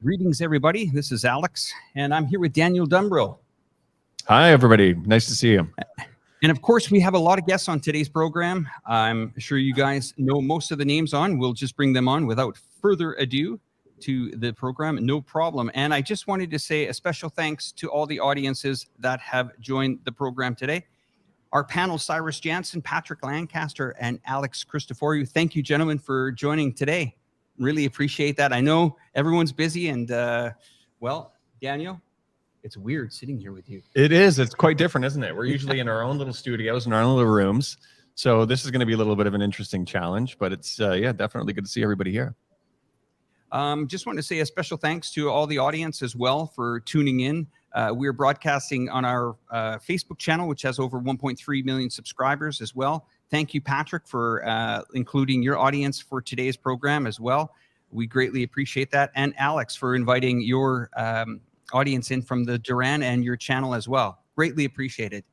Greetings, everybody. This is Alex, and I'm here with Daniel Dumbrill. Hi, everybody. Nice to see you. And of course, we have a lot of guests on today's program. I'm sure you guys know most of the names on. We'll just bring them on without further ado to the program. No problem. And I just wanted to say a special thanks to all the audiences that have joined the program today. Our panel, Cyrus Jansen, Patrick Lancaster, and Alex Christoforou. Thank you, gentlemen, for joining today. Really appreciate that. I know everyone's busy and, well, Daniel, it's weird sitting here with you. It is. It's quite different, isn't it? We're usually in our own little studios, in our own little rooms. So this is going to be a little bit of an interesting challenge, but it's, yeah, definitely good to see everybody here. Just want to say a special thanks to all the audience as well for tuning in. We're broadcasting on our Facebook channel, which has over 1.3 million subscribers as well. Thank you, Patrick, for including your audience for today's program as well. We greatly appreciate that. And Alex, for inviting your audience in from the Duran and your channel as well. Greatly appreciated.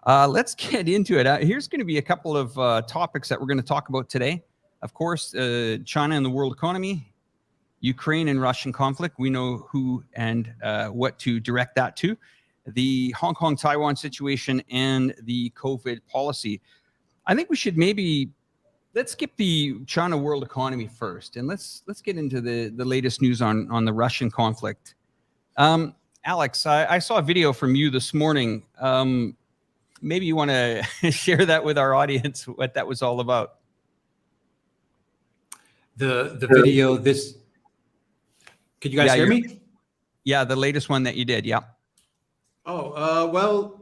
Let's get into it. Here's going to be a couple of topics that we're going to talk about today. Of course, China and the world economy, Ukraine and Russian conflict. We know who and what to direct that to. The Hong Kong-Taiwan situation and the COVID policy. I think we should let's skip the China world economy first, and let's get into the latest news on the Russian conflict. Alex, I saw a video from you this morning. Maybe you want to share that with our audience, what that was all about. The video, could you guys hear me? Yeah, the latest one that you did, yeah. Oh, well,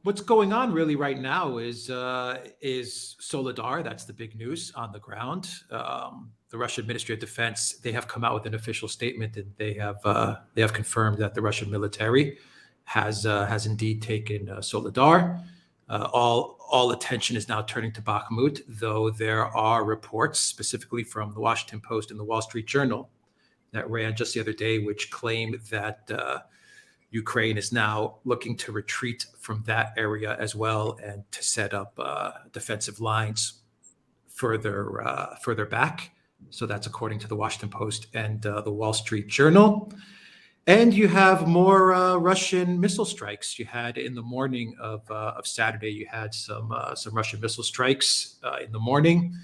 what's going on really right now is Soledar. That's the big news on the ground. The Russian Ministry of Defense, they have come out with an official statement, and they have confirmed that the Russian military has indeed taken Soledar. All attention is now turning to Bakhmut, though there are reports, specifically from the Washington Post and the Wall Street Journal, that ran just the other day, which claimed that Ukraine is now looking to retreat from that area as well and to set up defensive lines further back. So that's according to the Washington Post and the Wall Street Journal. And you have more Russian missile strikes. You had in the morning of Saturday, you had some Russian missile strikes in the morning,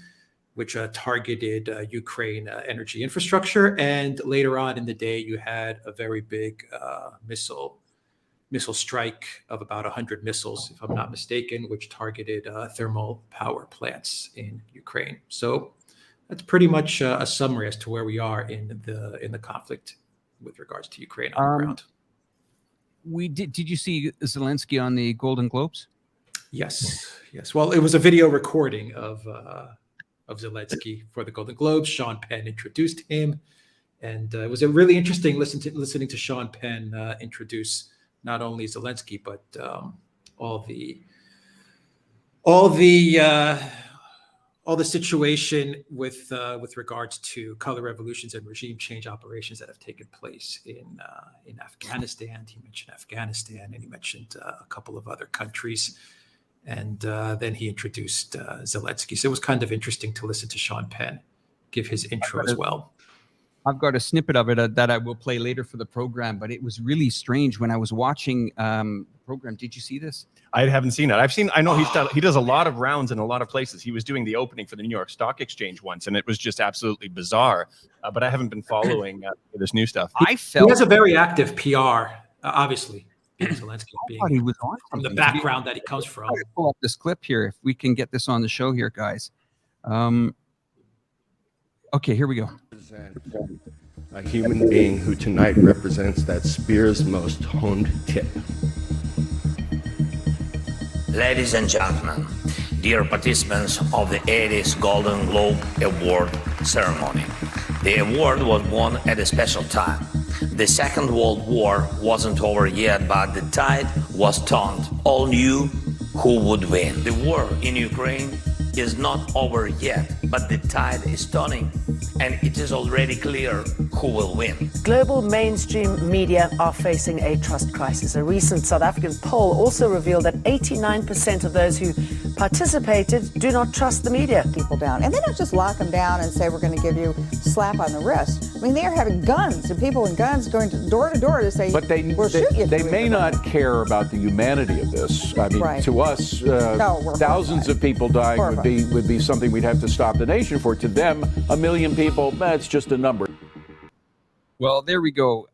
which targeted Ukraine energy infrastructure. And later on in the day, you had a very big missile strike of about 100 missiles, if I'm not mistaken, which targeted thermal power plants in Ukraine. So that's pretty much a summary as to where we are in the conflict with regards to Ukraine on the ground. Did you see Zelensky on the Golden Globes? Yes. Well, it was a video recording of Zelensky for the Golden Globes. Sean Penn introduced him, and it was a really interesting listening to Sean Penn introduce not only Zelensky but all the situation with regards to color revolutions and regime change operations that have taken place in Afghanistan. He mentioned Afghanistan, and he mentioned a couple of other countries. And then he introduced Zelensky. So it was kind of interesting to listen to Sean Penn give his intro as well. I've got a snippet of it that I will play later for the program, but it was really strange when I was watching the program. Did you see this? I haven't seen it. I know he does a lot of rounds in a lot of places. He was doing the opening for the New York Stock Exchange once, and it was just absolutely bizarre. But I haven't been following this new stuff. He has a very active PR, obviously. Zelensky he was on from the background that he comes from. I'll pull up this clip here if we can get this on the show here, guys. Okay, here we go. A human being who tonight represents that spear's most honed tip. Ladies and gentlemen, dear participants of the 80th Golden Globe Award ceremony, the award was won at a special time. The Second World War wasn't over yet, but the tide was turned. All knew who would win. The war in Ukraine is not over yet, but the tide is turning, and it is already clear who will win. Global mainstream media are facing a trust crisis. A recent South African poll also revealed that 89% of those who participated do not trust the media. People down. And they don't just lock them down and say, we're going to give you a slap on the wrist. I mean, they are having guns and people with guns going to door to say, but we'll shoot you. They may not care about the humanity of this. I mean, Right. to us, we're thousands horrified. of people dying Horrified. would be something we'd have to stop the nation for. To them, 1 million people, that's just a number. Well, there we go.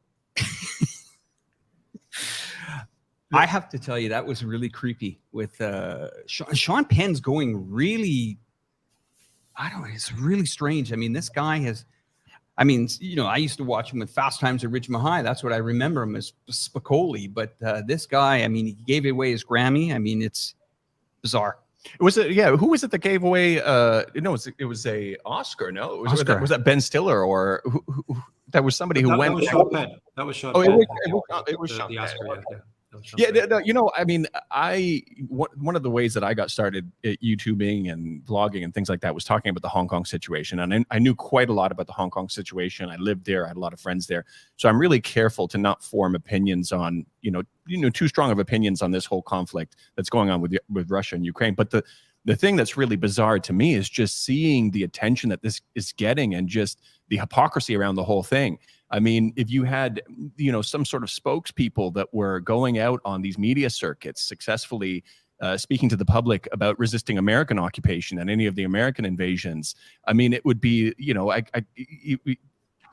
I have to tell you, that was really creepy with Sean Penn's going really, I don't know, it's really strange. I mean, this guy has, I mean, you know, I used to watch him with Fast Times at Ridgemont High. That's what I remember him as, Spicoli. But this guy, I mean, he gave away his Grammy. I mean, it's bizarre. Was it? Yeah. Who was it that gave away? No, it was a Oscar. No, Oscar. Was that Ben Stiller or who that was somebody who went? That was Sean Penn. That was Sean Oh, Penn. it was Sean the Penn. Oscar. Yeah. That was Sean Yeah, Penn. no, you know, I mean, one of the ways that I got started at YouTubing and vlogging and things like that was talking about the Hong Kong situation. And I knew quite a lot about the Hong Kong situation. I lived there. I had a lot of friends there. So I'm really careful to not form opinions on, you know, too strong of opinions on this whole conflict that's going on with Russia and Ukraine. But the thing that's really bizarre to me is just seeing the attention that this is getting and just the hypocrisy around the whole thing. I mean, if you had, you know, some sort of spokespeople that were going out on these media circuits successfully speaking to the public about resisting American occupation and any of the American invasions, I mean, it would be, you know, it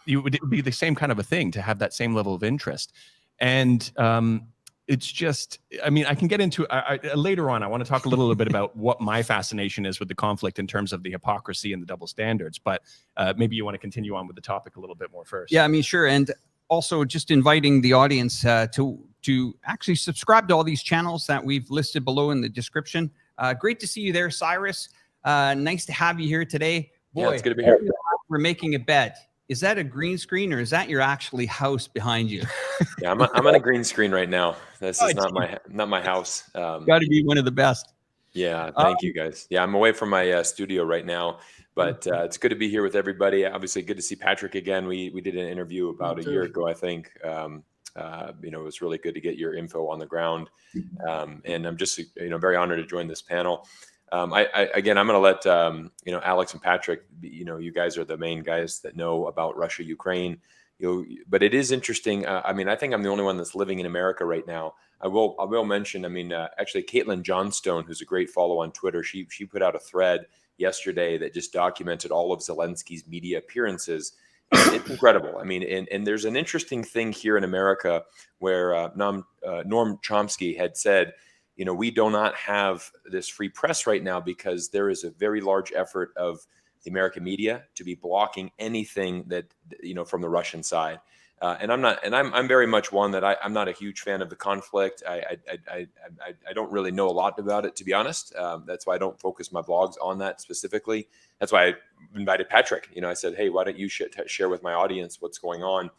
would be the same kind of a thing to have that same level of interest. And it's just, I mean, I can get into later on. I want to talk a little bit about what my fascination is with the conflict in terms of the hypocrisy and the double standards. But maybe you want to continue on with the topic a little bit more first. Yeah, I mean, sure. And also just inviting the audience to actually subscribe to all these channels that we've listed below in the description. Great to see you there, Cyrus. Nice to have you here today. Boy, Yeah, it's good to be here. We're making a bet. Is that a green screen or is that your actually house behind you? Yeah, I'm on a green screen right now. This is not my house. Got to be one of the best. Yeah, thank you guys. Yeah, I'm away from my studio right now, but it's good to be here with everybody. Obviously, good to see Patrick again. We did an interview about a year ago, I think. You know, it was really good to get your info on the ground, and I'm just very honored to join this panel. I'm going to let Alex and Patrick. You guys are the main guys that know about Russia, Ukraine. But it is interesting. I mean, I think I'm the only one that's living in America right now. I will mention. I mean, actually, Caitlin Johnstone, who's a great follow on Twitter, she put out a thread yesterday that just documented all of Zelensky's media appearances. It's incredible. I mean, and there's an interesting thing here in America where Noam Chomsky had said, we do not have this free press right now because there is a very large effort of the American media to be blocking anything that, from the Russian side. I'm very much one that I'm not a huge fan of the conflict. I don't really know a lot about it, to be honest. That's why I don't focus my blogs on that specifically. That's why I invited Patrick. I said, hey, why don't you share with my audience what's going on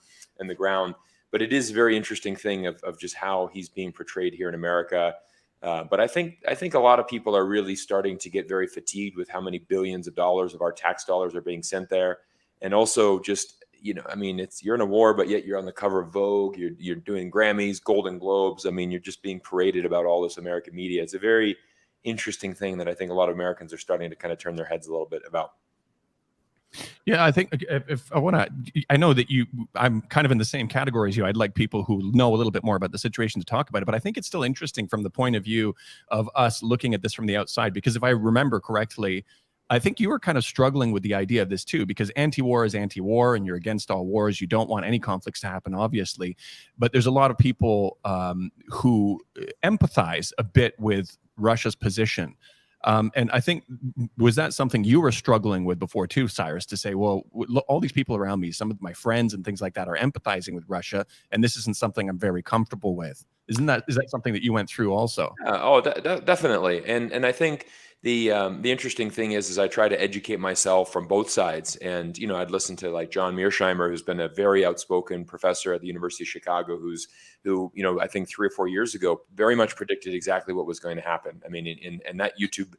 in the ground? But it is a very interesting thing of just how he's being portrayed here in America. But I think a lot of people are really starting to get very fatigued with how many billions of dollars of our tax dollars are being sent there. And also just, you're in a war, but yet you're on the cover of Vogue, you're doing Grammys, Golden Globes. I mean, you're just being paraded about all this American media. It's a very interesting thing that I think a lot of Americans are starting to kind of turn their heads a little bit about. Yeah, I think if I want to, I know that I'm kind of in the same category as you. I'd like people who know a little bit more about the situation to talk about it, but I think it's still interesting from the point of view of us looking at this from the outside, because if I remember correctly, I think you were kind of struggling with the idea of this too, because anti-war is anti-war and you're against all wars. You don't want any conflicts to happen, obviously, but there's a lot of people who empathize a bit with Russia's position. And I think, was that something you were struggling with before too, Cyrus, to say, well, all these people around me, some of my friends and things like that are empathizing with Russia, and this isn't something I'm very comfortable with. Is that something that you went through also? Definitely. And I think the interesting thing is I try to educate myself from both sides. And, I'd listen to like John Mearsheimer, who's been a very outspoken professor at the University of Chicago, who, I think 3 or 4 years ago, very much predicted exactly what was going to happen. I mean, in that YouTube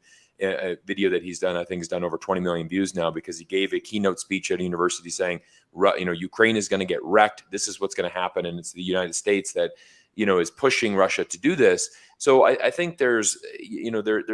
video that he's done, I think he's done over 20 million views now, because he gave a keynote speech at a university saying, Ukraine is going to get wrecked. This is what's going to happen. And it's the United States that is pushing Russia to do this. So I think there's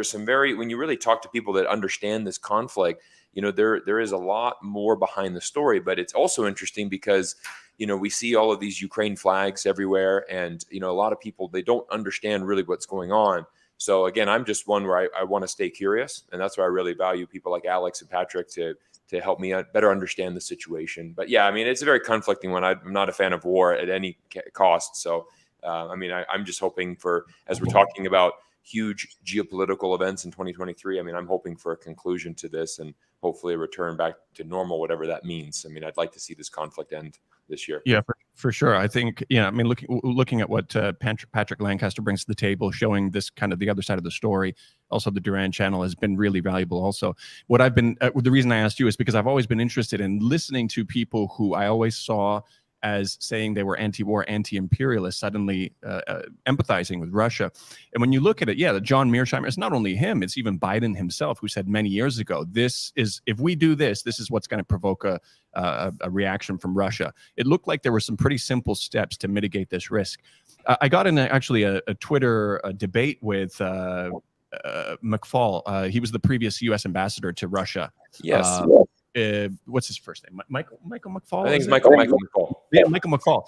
some when you really talk to people that understand this conflict, there is a lot more behind the story. But it's also interesting because we see all of these Ukraine flags everywhere, and a lot of people, they don't understand really what's going on. So again, I'm just one where I want to stay curious, and that's why I really value people like Alex and Patrick to help me better understand the situation. But yeah, I mean, it's a very conflicting one. I'm not a fan of war at any cost. So I'm just hoping for, as we're talking about huge geopolitical events in 2023, I'm hoping for a conclusion to this and hopefully a return back to normal, whatever that means. I'd like to see this conflict end this year. Yeah, for sure. I think, looking at what Patrick Lancaster brings to the table, showing this kind of the other side of the story, also the Duran channel has been really valuable. Also, what I've been, the reason I asked you is because I've always been interested in listening to people who I always saw as saying they were anti-war, anti-imperialist, suddenly empathizing with Russia. And when you look at it, the John Mearsheimer, it's not only him, it's even Biden himself who said many years ago, if we do this, this is what's going to provoke a reaction from Russia. It looked like there were some pretty simple steps to mitigate this risk. I got in a Twitter debate with McFaul. He was the previous U.S. ambassador to Russia. Yes. What's his first name? Michael McFaul? I think it's Michael McFaul. Yeah, Michael McFaul.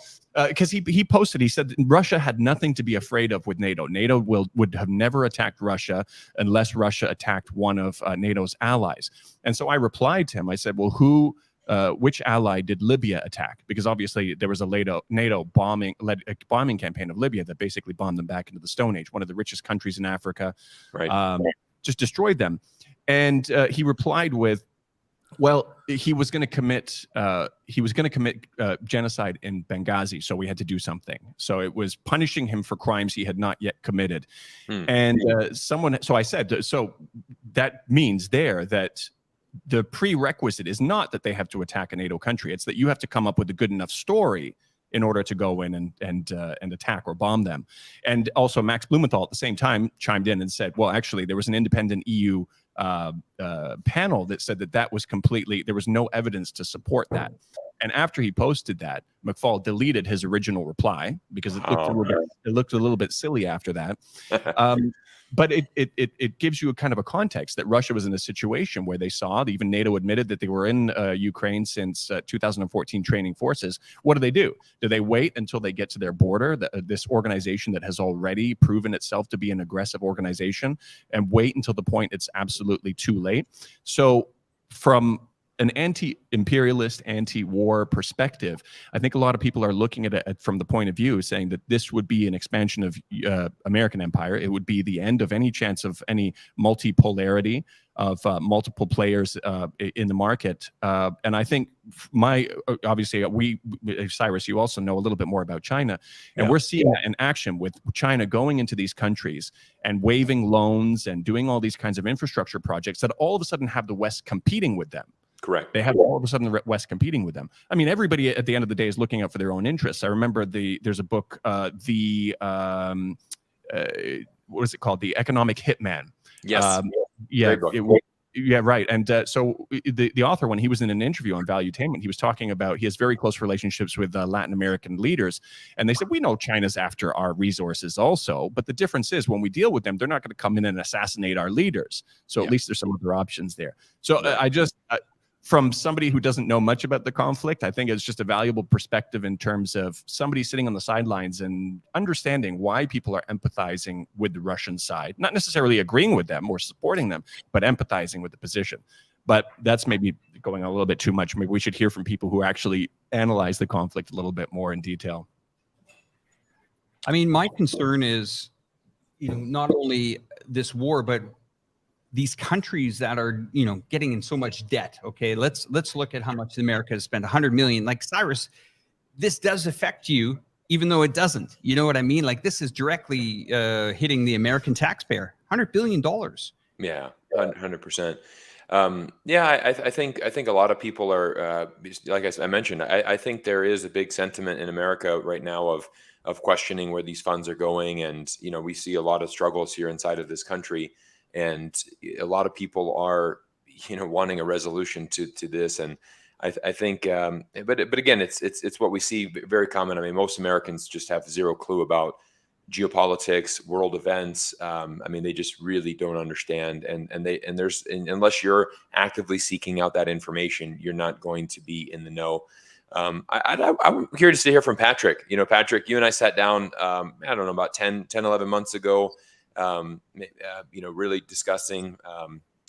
Because he posted, he said Russia had nothing to be afraid of with NATO. NATO would have never attacked Russia unless Russia attacked one of NATO's allies. And so I replied to him. I said, well, which ally did Libya attack? Because obviously there was a NATO bombing campaign of Libya that basically bombed them back into the Stone Age, one of the richest countries in Africa, right? Just destroyed them. And he replied with, well, he was going to commit genocide in Benghazi, so we had to do something. So it was punishing him for crimes he had not yet committed. And so I said, so that means that the prerequisite is not that they have to attack a NATO country. It's that you have to come up with a good enough story in order to go in and attack or bomb them. And also Max Blumenthal at the same time chimed in and said, well, actually, there was an independent EU panel that said that was completely, there was no evidence to support that. And after he posted that, McFaul deleted his original reply because it looked a little bit silly after that. But it gives you a kind of a context that Russia was in a situation where they saw, even NATO admitted that they were in Ukraine since 2014 training forces. What do? Do they wait until they get to their border, this organization that has already proven itself to be an aggressive organization, and wait until the point it's absolutely too late? So from an anti-imperialist, anti-war perspective, I think a lot of people are looking at it from the point of view saying that this would be an expansion of American empire. It would be the end of any chance of any multipolarity of multiple players in the market. And I think obviously Cyrus, you also know a little bit more about China, and we're seeing that in action with China going into these countries and waiving loans and doing all these kinds of infrastructure projects that all of a sudden have the West competing with them. Correct. They have all of a sudden the West competing with them. I mean, everybody at the end of the day is looking out for their own interests. I remember there's a book, what is it called? The Economic Hitman. Yes. Yeah, right. And so the author, when he was in an interview on Valuetainment, he was talking about he has very close relationships with Latin American leaders. And they said, we know China's after our resources also. But the difference is when we deal with them, they're not going to come in and assassinate our leaders. So at least there's some other options there. So from somebody who doesn't know much about the conflict, I think it's just a valuable perspective in terms of somebody sitting on the sidelines and understanding why people are empathizing with the Russian side, not necessarily agreeing with them or supporting them, but empathizing with the position. But that's maybe going a little bit too much. Maybe we should hear from people who actually analyze the conflict a little bit more in detail. I mean, my concern is, not only this war, but these countries that are, getting in so much debt. Okay, let's look at how much America has spent. 100 million. Like, Cyrus, this does affect you, even though it doesn't. You know what I mean? Like, this is directly hitting the American taxpayer. $100 billion. Yeah, 100%. I think a lot of people are, like I mentioned, I think there is a big sentiment in America right now of questioning where these funds are going, and we see a lot of struggles here inside of this country. And a lot of people are, wanting a resolution to this. And I think, but again, it's what we see very common. I mean, most Americans just have zero clue about geopolitics, world events. I mean, they just really don't understand, and unless you're actively seeking out that information, you're not going to be in the know. I'm curious to hear from Patrick. You know, Patrick, you and I sat down, I don't know, about 10, 11 months ago, you know, really discussing,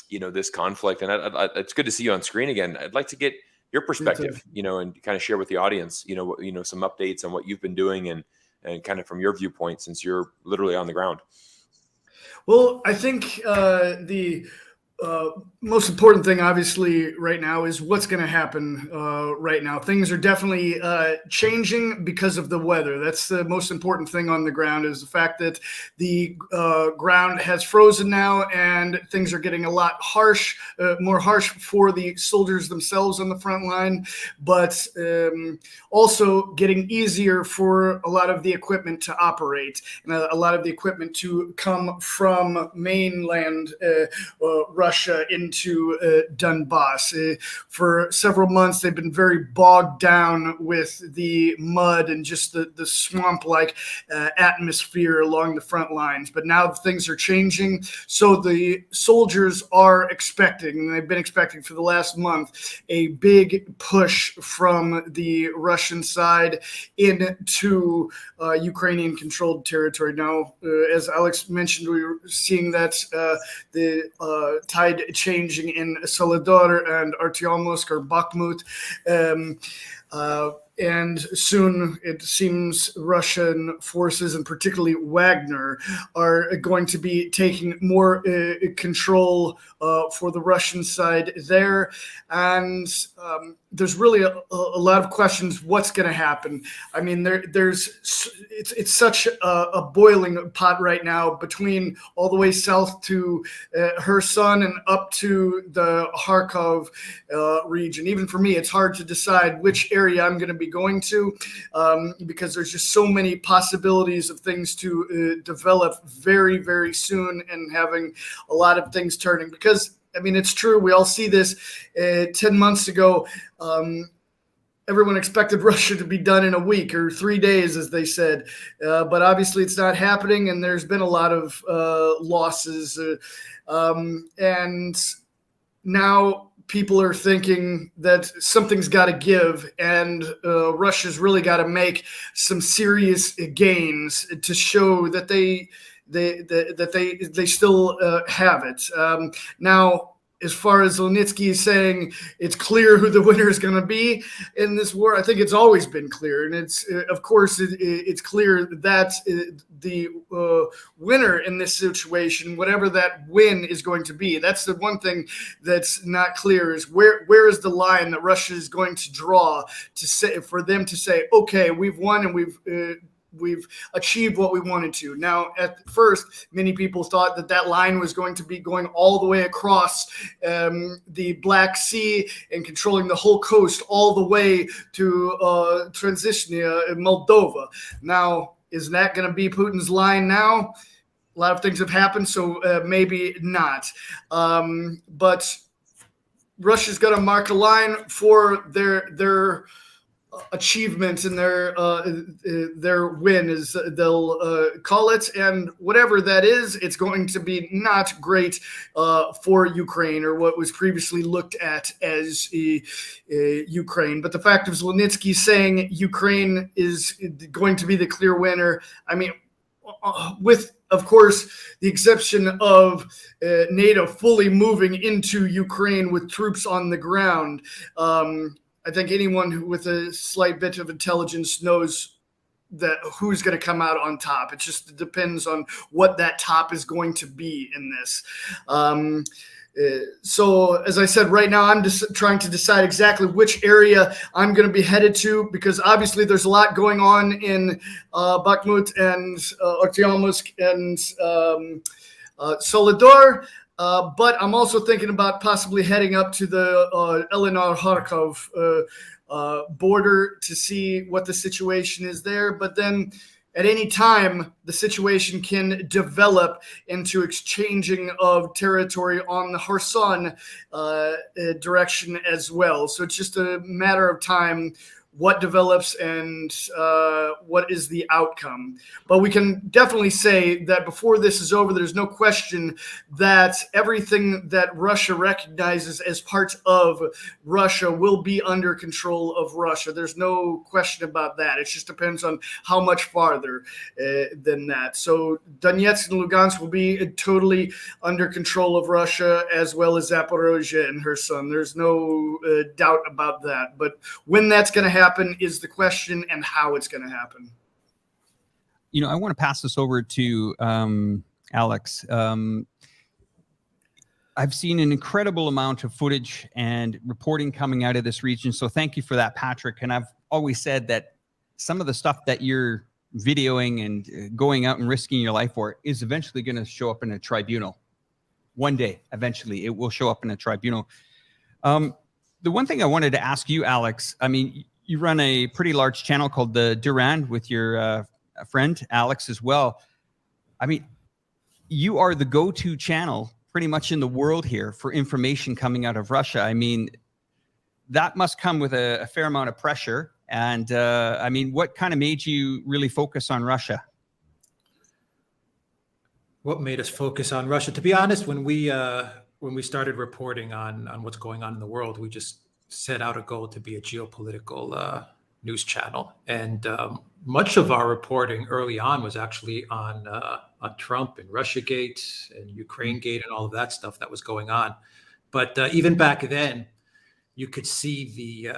you know, this conflict. And it's good to see you on screen again. I'd like to get your perspective, you know, and kind of share with the audience, you know, some updates on what you've been doing and kind of from your viewpoint, since you're literally on the ground. Well, I think the most important thing, obviously, right now is what's going to happen right now. Things are definitely changing because of the weather. That's the most important thing on the ground, is the fact that the ground has frozen now and things are getting a lot more harsh for the soldiers themselves on the front line, but also getting easier for a lot of the equipment to operate and a lot of the equipment to come from mainland Russia into Donbass. For several months, they've been very bogged down with the mud and just the swamp-like atmosphere along the front lines. But now things are changing, so the soldiers are expecting, and they've been expecting for the last month, a big push from the Russian side into Ukrainian-controlled territory. Now, as Alex mentioned, we were seeing that the tide changing in Soledar and Artyomsk or Bakhmut. And soon it seems Russian forces, and particularly Wagner, are going to be taking more control for the Russian side there. And there's really a lot of questions what's going to happen. I mean, it's such a boiling pot right now, between all the way south to Kherson and up to the Kharkov region. Even for me, it's hard to decide which area I'm going to be going to, because there's just so many possibilities of things to develop very, very soon, and having a lot of things turning. Because, I mean, it's true, we all see this. 10 months ago, everyone expected Russia to be done in a week or 3 days, as they said. But obviously it's not happening, and there's been a lot of losses. And now people are thinking that something's got to give, and Russia's really got to make some serious gains to show that they still have it. Now, as far as Zelensky is saying, it's clear who the winner is going to be in this war. I think it's always been clear, and it's of course it's clear that the winner in this situation, whatever that win is going to be, that's the one thing that's not clear, is where is the line that Russia is going to draw to say, for them to say, okay, we've won and we've achieved what we wanted to. Now, at first, many people thought that line was going to be going all the way across the Black Sea and controlling the whole coast all the way to Transnistria in Moldova. Now, is that going to be Putin's line now? A lot of things have happened, so maybe not. But Russia's going to mark a line for their achievement and their win, as they'll call it, and whatever that is, it's going to be not great for Ukraine, or what was previously looked at as Ukraine. But the fact of Zelensky saying Ukraine is going to be the clear winner, I mean, with, of course, the exception of NATO fully moving into Ukraine with troops on the ground, I think anyone with a slight bit of intelligence knows that who's going to come out on top. It just depends on what that top is going to be in this. So, as I said, right now I'm just trying to decide exactly which area I'm going to be headed to, because obviously there's a lot going on in Bakhmut and Artyomsk and Soledar. But I'm also thinking about possibly heading up to the Eleanor-Kharkov border to see what the situation is there. But then at any time, the situation can develop into exchanging of territory on the Kherson direction as well. So it's just a matter of time what develops and what is the outcome. But we can definitely say that before this is over, there's no question that everything that Russia recognizes as part of Russia will be under control of Russia. There's no question about that. It just depends on how much farther than that. So Donetsk and Lugansk will be totally under control of Russia, as well as Zaporozhye and Kherson. There's no doubt about that. But when that's going to happen is the question, and how it's going to happen. You know, I want to pass this over to Alex. I've seen an incredible amount of footage and reporting coming out of this region. So thank you for that, Patrick. And I've always said that some of the stuff that you're videoing and going out and risking your life for is eventually going to show up in a tribunal. One day, eventually, it will show up in a tribunal. The one thing I wanted to ask you, Alex, I mean, you run a pretty large channel called the Duran with your friend, Alex, as well. I mean, you are the go-to channel pretty much in the world here for information coming out of Russia. I mean, that must come with a fair amount of pressure. And I mean, what kind of made you really focus on Russia? What made us focus on Russia? To be honest, when we started reporting on what's going on in the world, we just set out a goal to be a geopolitical news channel. And much of our reporting early on was actually on Trump and Russiagate and Ukrainegate and all of that stuff that was going on. But even back then, you could see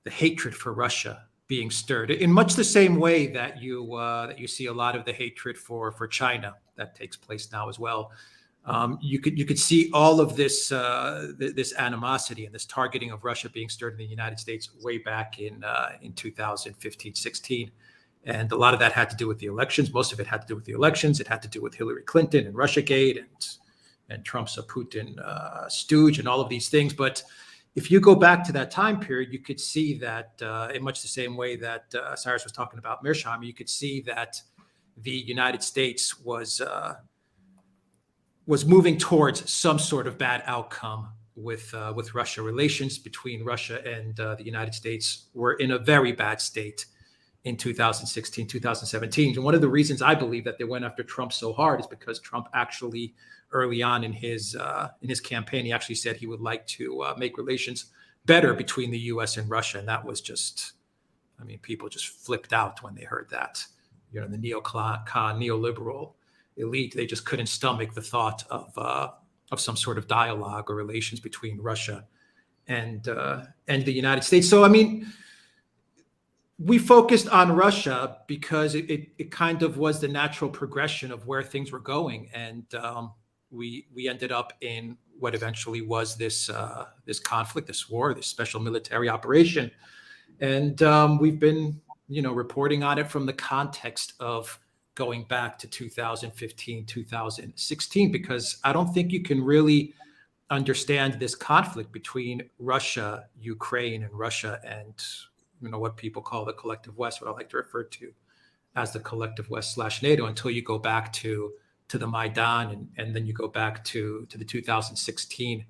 the hatred for Russia being stirred in much the same way that you see a lot of the hatred for China that takes place now as well. You could see all of this this animosity and this targeting of Russia being stirred in the United States way back in 2015, 16. And a lot of that had to do with the elections. Most of it had to do with the elections. It had to do with Hillary Clinton and Russiagate and Trump's Putin stooge and all of these things. But if you go back to that time period, you could see that in much the same way that Cyrus was talking about Mearsheimer, you could see that the United States was moving towards some sort of bad outcome with Russia. Relations between Russia and the United States were in a very bad state in 2016, 2017. And one of the reasons I believe that they went after Trump so hard is because Trump actually, early on in his campaign, he actually said he would like to make relations better between the U.S. and Russia. And that was just, I mean, people just flipped out when they heard that. You know, the neoliberal elite, they just couldn't stomach the thought of some sort of dialogue or relations between Russia and the United States. So, I mean, we focused on Russia because it kind of was the natural progression of where things were going, and we ended up in what eventually was this conflict, this war, this special military operation, and we've been, you know, reporting on it from the context of going back to 2015, 2016, because I don't think you can really understand this conflict between Russia, Ukraine, and Russia and, you know, what people call the collective West, what I like to refer to as the collective West / NATO, until you go back to the Maidan and then you go back to the 2016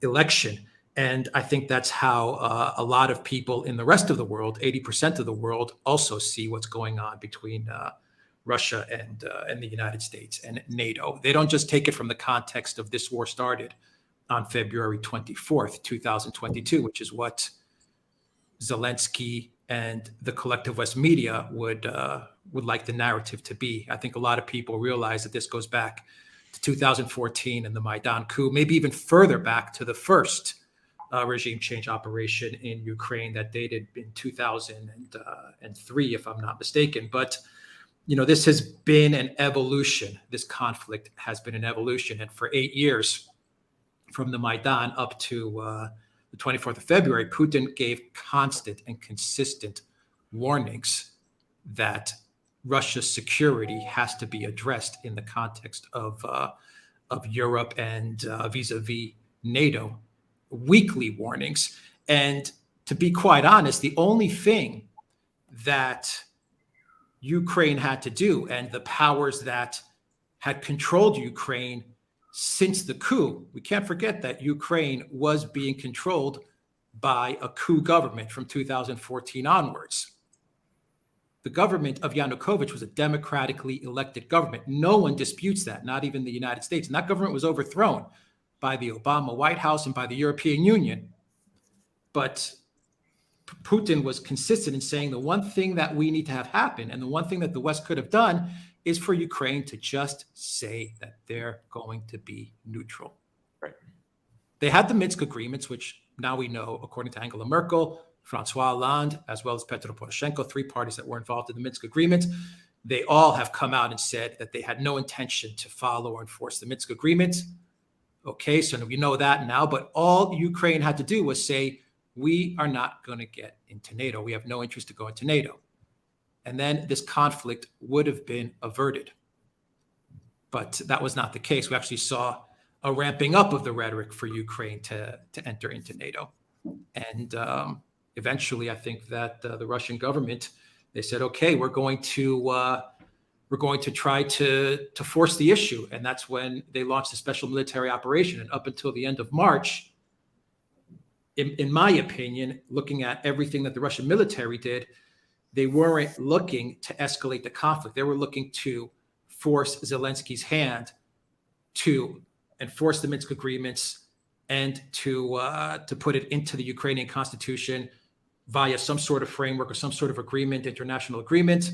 election. And I think that's how a lot of people in the rest of the world, 80% of the world, also see what's going on between Russia and the United States and NATO. They don't just take it from the context of this war started on February 24th, 2022, which is what Zelensky and the collective West media would like the narrative to be. I think a lot of people realize that this goes back to 2014 and the Maidan coup, maybe even further back to the first regime change operation in Ukraine that dated in 2003, if I'm not mistaken. But you know, this has been an evolution. This conflict has been an evolution. And for 8 years, from the Maidan up to the 24th of February, Putin gave constant and consistent warnings that Russia's security has to be addressed in the context of Europe and vis-a-vis NATO. Weekly warnings. And to be quite honest, the only thing that Ukraine had to do, and the powers that had controlled Ukraine since the coup. We can't forget that Ukraine was being controlled by a coup government from 2014 onwards. The government of Yanukovych was a democratically elected government. No one disputes that, not even the United States. And that government was overthrown by the Obama White House and by the European Union. But Putin was consistent in saying the one thing that we need to have happen, and the one thing that the West could have done, is for Ukraine to just say that they're going to be neutral. Right. They had the Minsk agreements, which now we know, according to Angela Merkel, Francois Hollande, as well as Petro Poroshenko, 3 parties that were involved in the Minsk agreement, they all have come out and said that they had no intention to follow or enforce the Minsk agreement. Okay, so we know that now, but all Ukraine had to do was say, we are not going to get into NATO. We have no interest to go into NATO. And then this conflict would have been averted. But that was not the case. We actually saw a ramping up of the rhetoric for Ukraine to enter into NATO. And eventually, I think that the Russian government, they said, okay, we're going to try to force the issue. And that's when they launched a special military operation. And up until the end of March, in my opinion, looking at everything that the Russian military did, they weren't looking to escalate the conflict. They were looking to force Zelensky's hand to enforce the Minsk agreements and to put it into the Ukrainian constitution via some sort of framework or some sort of agreement, international agreement,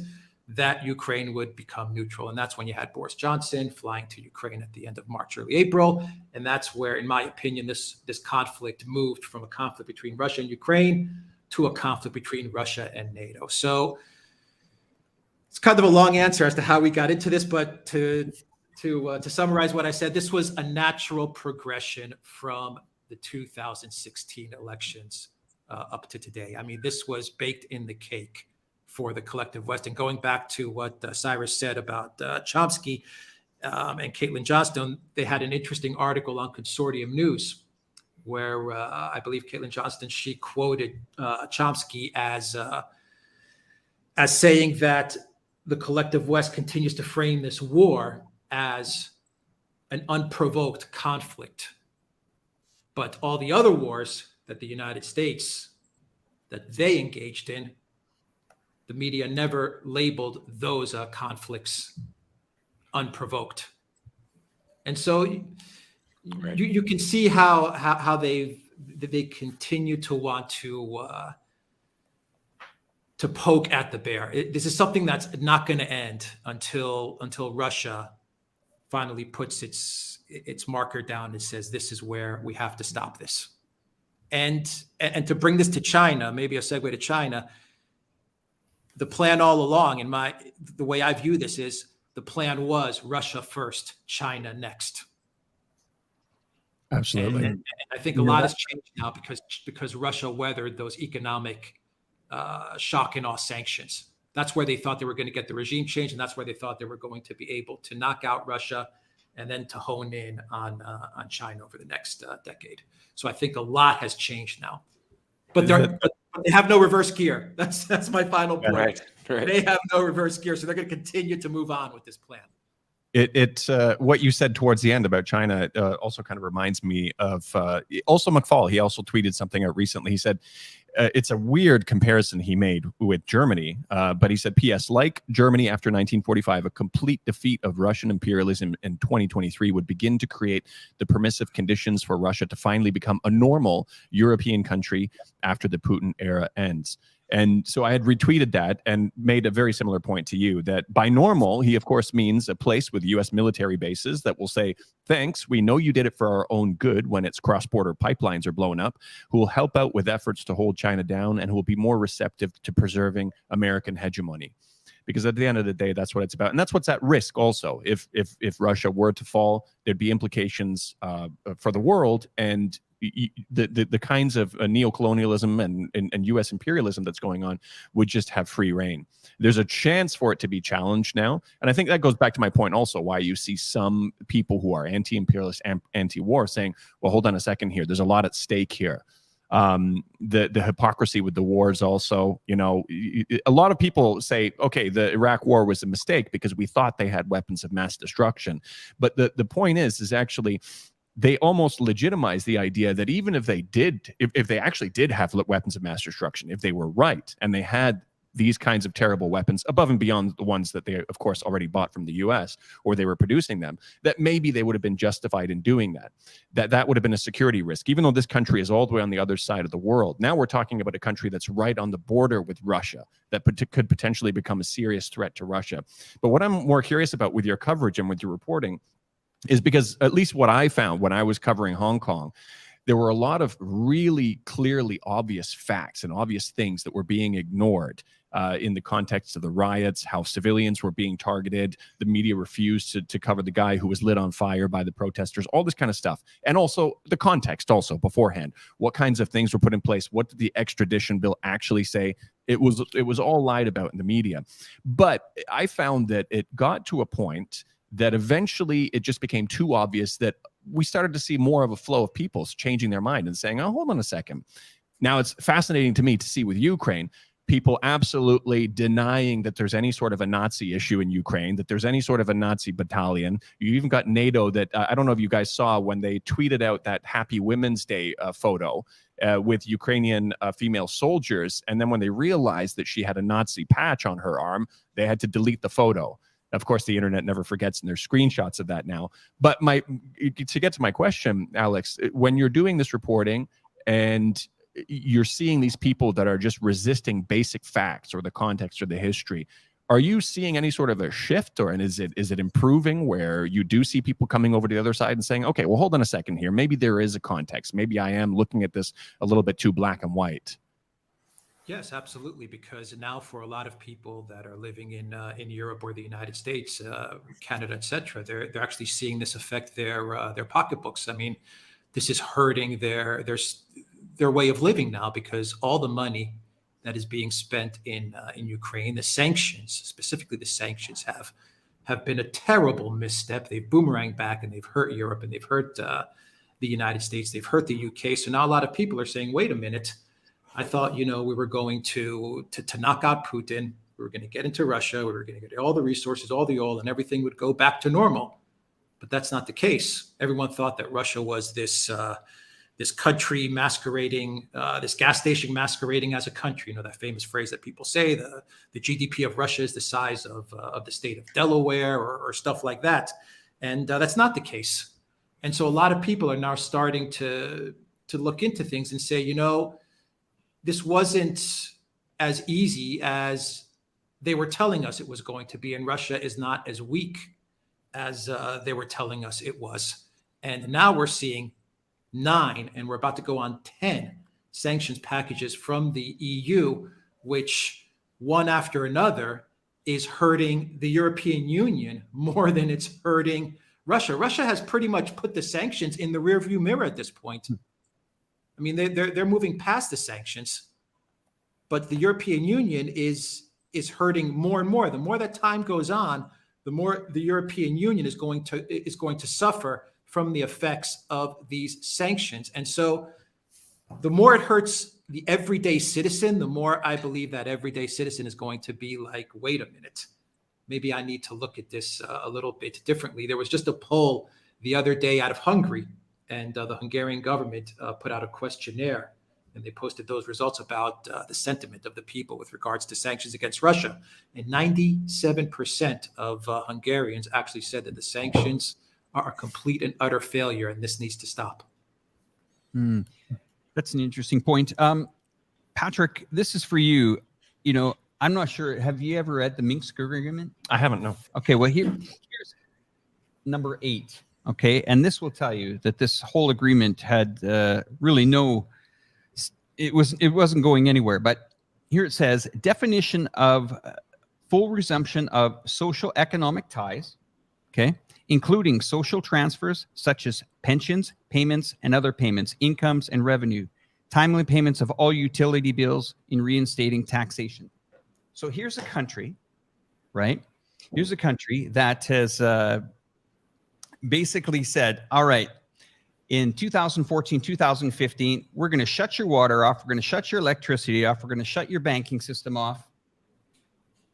that Ukraine would become neutral. And that's when you had Boris Johnson flying to Ukraine at the end of March, early April. And that's where, in my opinion, this conflict moved from a conflict between Russia and Ukraine to a conflict between Russia and NATO. So it's kind of a long answer as to how we got into this, but to summarize what I said, this was a natural progression from the 2016 elections up to today. I mean, this was baked in the cake for the collective West. And going back to what Cyrus said about Chomsky and Caitlin Johnston, they had an interesting article on Consortium News where I believe Caitlin Johnston, she quoted Chomsky as saying that the collective West continues to frame this war as an unprovoked conflict. But all the other wars that the United States, that they engaged in, the media never labeled those conflicts unprovoked. And so you can see how they continue to want to poke at the bear. This is something that's not going to end until Russia finally puts its marker down and says, this is where we have to stop this. And to bring this to China, maybe a segue to China, the plan all along, the way I view this is, the plan was Russia first, China next. Absolutely. And I think a lot has changed now because Russia weathered those economic shock and awe sanctions. That's where they thought they were going to get the regime change, and that's where they thought they were going to be able to knock out Russia and then to hone in on China over the next decade. So I think a lot has changed now, but they have no reverse gear. That's my final point. Right. They have no reverse gear, so they're going to continue to move on with this plan. What you said towards the end about China also kind of reminds me of also McFall. He also tweeted something out recently. He said it's a weird comparison he made with Germany, but he said, P.S. like Germany after 1945, a complete defeat of Russian imperialism in 2023 would begin to create the permissive conditions for Russia to finally become a normal European country after the Putin era ends. And so I had retweeted that and made a very similar point to you that by normal, he, of course, means a place with U.S. military bases that will say, thanks, we know you did it for our own good when its cross-border pipelines are blown up, who will help out with efforts to hold China down and who will be more receptive to preserving American hegemony. Because at the end of the day, that's what it's about. And that's what's at risk also. If Russia were to fall, there'd be implications for the world, and the kinds of neocolonialism and U.S. imperialism that's going on would just have free reign. There's a chance for it to be challenged now. And I think that goes back to my point also, why you see some people who are anti-imperialist, anti-war saying, well, hold on a second here. There's a lot at stake here. The hypocrisy with the wars also. You know, a lot of people say, okay, the Iraq war was a mistake because we thought they had weapons of mass destruction. But the point is actually they almost legitimize the idea that even if they did, if they actually did have weapons of mass destruction, if they were right and they had these kinds of terrible weapons above and beyond the ones that they, of course, already bought from the US, or they were producing them, that maybe they would have been justified in doing that. That would have been a security risk, even though this country is all the way on the other side of the world. Now we're talking about a country that's right on the border with Russia that could potentially become a serious threat to Russia. But what I'm more curious about with your coverage and with your reporting is because at least what I found when I was covering Hong Kong, there were a lot of really clearly obvious facts and obvious things that were being ignored in the context of the riots, how civilians were being targeted. The media refused to cover the guy who was lit on fire by the protesters, all this kind of stuff. And also the context also beforehand. What kinds of things were put in place? What did the extradition bill actually say? It was all lied about in the media. But I found that it got to a point that eventually it just became too obvious that we started to see more of a flow of people changing their mind and saying, oh, hold on a second. Now, it's fascinating to me to see with Ukraine, people absolutely denying that there's any sort of a Nazi issue in Ukraine, that there's any sort of a Nazi battalion. You even got NATO that, I don't know if you guys saw when they tweeted out that Happy Women's Day photo with Ukrainian female soldiers. And then when they realized that she had a Nazi patch on her arm, they had to delete the photo. Of course, the internet never forgets, and there's screenshots of that now. But to get to my question, Alex, when you're doing this reporting and you're seeing these people that are just resisting basic facts or the context or the history, are you seeing any sort of a shift, or is it improving where you do see people coming over to the other side and saying, okay, well, hold on a second here. Maybe there is a context. Maybe I am looking at this a little bit too black and white. Yes, absolutely. Because now, for a lot of people that are living in Europe or the United States, Canada, etc., they're actually seeing this affect their pocketbooks. I mean, this is hurting their way of living now, because all the money that is being spent in Ukraine, the sanctions, specifically the sanctions, have been a terrible misstep. They've boomeranged back and they've hurt Europe and they've hurt the United States. They've hurt the UK. So now a lot of people are saying, wait a minute. I thought, we were going to knock out Putin. We were going to get into Russia. We were going to get all the resources, all the oil, and everything would go back to normal. But that's not the case. Everyone thought that Russia was this country masquerading, this gas station masquerading as a country. That famous phrase that people say, the GDP of Russia is the size of the state of Delaware or stuff like that. And that's not the case. And so a lot of people are now starting to look into things and say, this wasn't as easy as they were telling us it was going to be, and Russia is not as weak as they were telling us it was. And now we're seeing 9, and we're about to go on 10 sanctions packages from the EU, which one after another is hurting the European Union more than it's hurting Russia. Russia has pretty much put the sanctions in the rearview mirror at this point. I mean, they're moving past the sanctions, but the European Union is hurting more and more. The more that time goes on, the more the European Union is going to suffer from the effects of these sanctions. And so the more it hurts the everyday citizen, the more I believe that everyday citizen is going to be like, wait a minute, maybe I need to look at this a little bit differently. There was just a poll the other day out of Hungary, and the Hungarian government put out a questionnaire, and they posted those results about the sentiment of the people with regards to sanctions against Russia. And 97% of Hungarians actually said that the sanctions are a complete and utter failure, and this needs to stop. That's an interesting point. Patrick, this is for you. I'm not sure. Have you ever read the Minsk Agreement? I haven't, no. Okay, well, here's number 8. Okay, and this will tell you that this whole agreement had really it wasn't going anywhere. But here it says, definition of full resumption of social economic ties, okay, including social transfers such as pensions, payments, and other payments, incomes, and revenue, timely payments of all utility bills in reinstating taxation. So here's a country, right? Here's a country that has basically said, all right, in 2014, 2015, we're going to shut your water off. We're going to shut your electricity off. We're going to shut your banking system off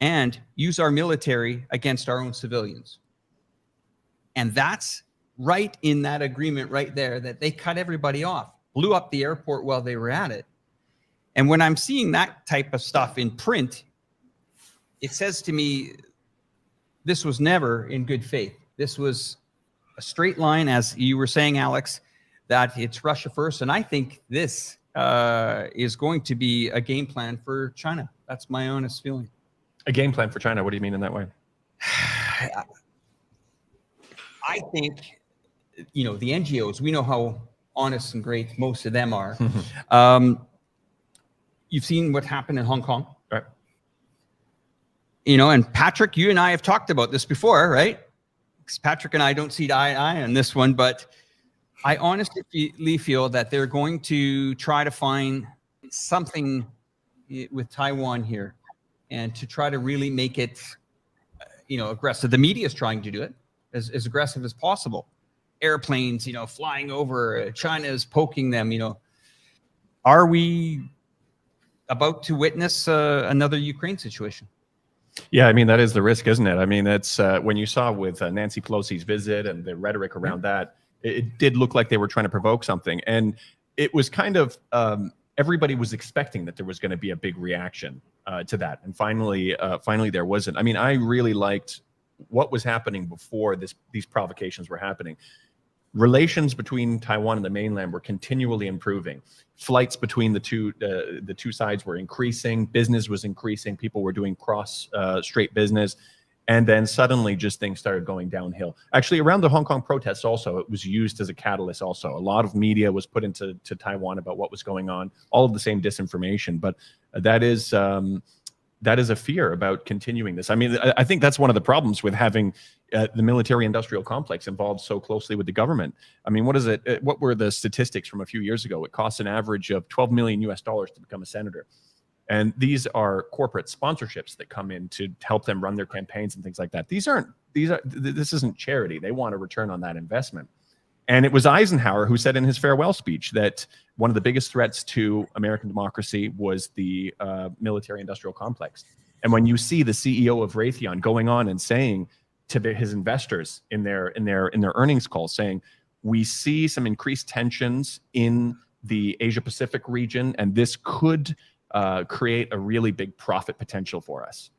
and use our military against our own civilians. And that's right in that agreement right there, that they cut everybody off, blew up the airport while they were at it. And when I'm seeing that type of stuff in print, it says to me, this was never in good faith. This was a straight line, as you were saying, Alex, that it's Russia first. And I think this is going to be a game plan for China. That's my honest feeling. A game plan for China? What do you mean in that way? I think, you know, the NGOs, we know how honest and great most of them are. You've seen what happened in Hong Kong. Right. You know, and Patrick, you and I have talked about this before, right? Because Patrick and I don't see eye to eye on this one, but I honestly feel that they're going to try to find something with Taiwan here and to try to really make it, you know, aggressive. The media is trying to do it as aggressive as possible. Airplanes, you know, flying over, China is poking them, you know. Are we about to witness another Ukraine situation? Yeah, I mean, that is the risk, isn't it? I mean, that's when you saw with Nancy Pelosi's visit and the rhetoric around that, it did look like they were trying to provoke something. And it was kind of, everybody was expecting that there was going to be a big reaction to that. And finally there wasn't. I mean, I really liked what was happening before these provocations were happening. Relations between Taiwan and the mainland were continually improving. Flights between the two sides were increasing. Business was increasing. People were doing cross-strait business. And then suddenly just things started going downhill. Actually, around the Hong Kong protests also, it was used as a catalyst also. A lot of media was put into Taiwan about what was going on, all of the same disinformation. But that is a fear about continuing this. I mean, I think that's one of the problems with having the military-industrial complex involved so closely with the government. I mean, what is it? What were the statistics from a few years ago? It costs an average of $12 million to become a senator. And these are corporate sponsorships that come in to help them run their campaigns and things like that. This isn't charity. They want a return on that investment. And it was Eisenhower who said in his farewell speech that one of the biggest threats to American democracy was the military-industrial complex. And when you see the CEO of Raytheon going on and saying to his investors in their earnings calls, saying, we see some increased tensions in the Asia-Pacific region, and this could create a really big profit potential for us.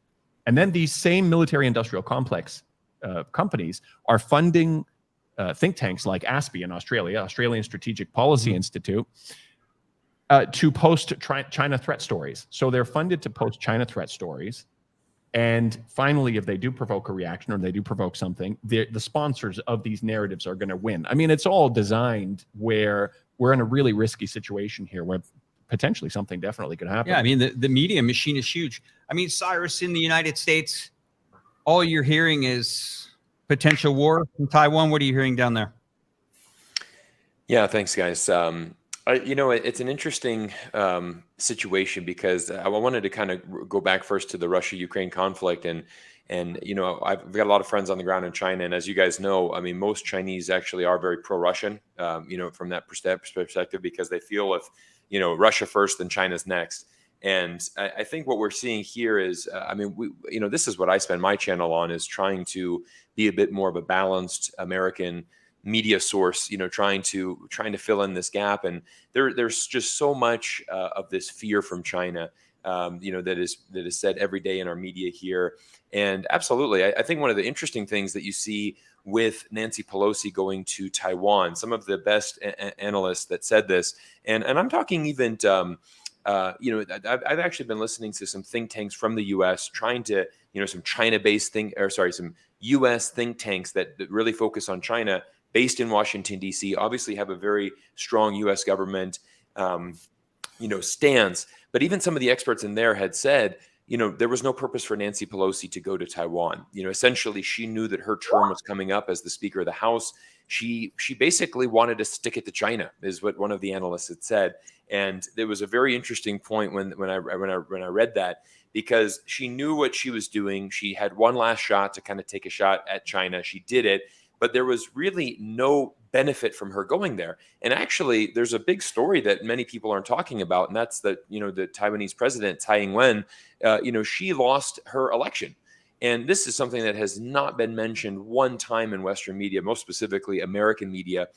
And then these same military-industrial complex companies are funding think tanks like ASPI in Australia, Australian Strategic Policy Institute, to post China threat stories. So they're funded to post China threat stories. And finally, if they do provoke a reaction or they do provoke something, the sponsors of these narratives are going to win. I mean, it's all designed where we're in a really risky situation here where potentially something definitely could happen. Yeah, I mean, the media machine is huge. I mean, Cyrus, in the United States, all you're hearing is potential war in Taiwan. What are you hearing down there? Yeah, thanks, guys. You know, it's an interesting situation because I wanted to kind of go back first to the Russia-Ukraine conflict. And you know, I've got a lot of friends on the ground in China. And as you guys know, I mean, most Chinese actually are very pro-Russian, you know, from that perspective, because they feel if, you know, Russia first, then China's next. And I think what we're seeing here is, I mean, you know, this is what I spend my channel on, is trying to be a bit more of a balanced American media source, you know, trying to fill in this gap. And there's just so much of this fear from China, you know, that is said every day in our media here. And absolutely, I think one of the interesting things that you see with Nancy Pelosi going to Taiwan, some of the best analysts that said this, and I'm talking even, you know, I've actually been listening to some think tanks from the U.S. trying to, you know, some China-based some U.S. think tanks that really focus on China, based in Washington, D.C., obviously have a very strong U.S. government, you know, stance. But even some of the experts in there had said, you know, there was no purpose for Nancy Pelosi to go to Taiwan. You know, essentially, she knew that her term was coming up as the Speaker of the House. She basically wanted to stick it to China, is what one of the analysts had said. And there was a very interesting point when I read that, because she knew what she was doing. She had one last shot to kind of take a shot at China. She did it. But there was really no benefit from her going there. And actually, there's a big story that many people aren't talking about, and that's that, the Taiwanese president, Tsai Ing-wen, she lost her election. And this is something that has not been mentioned one time in Western media, most specifically American media.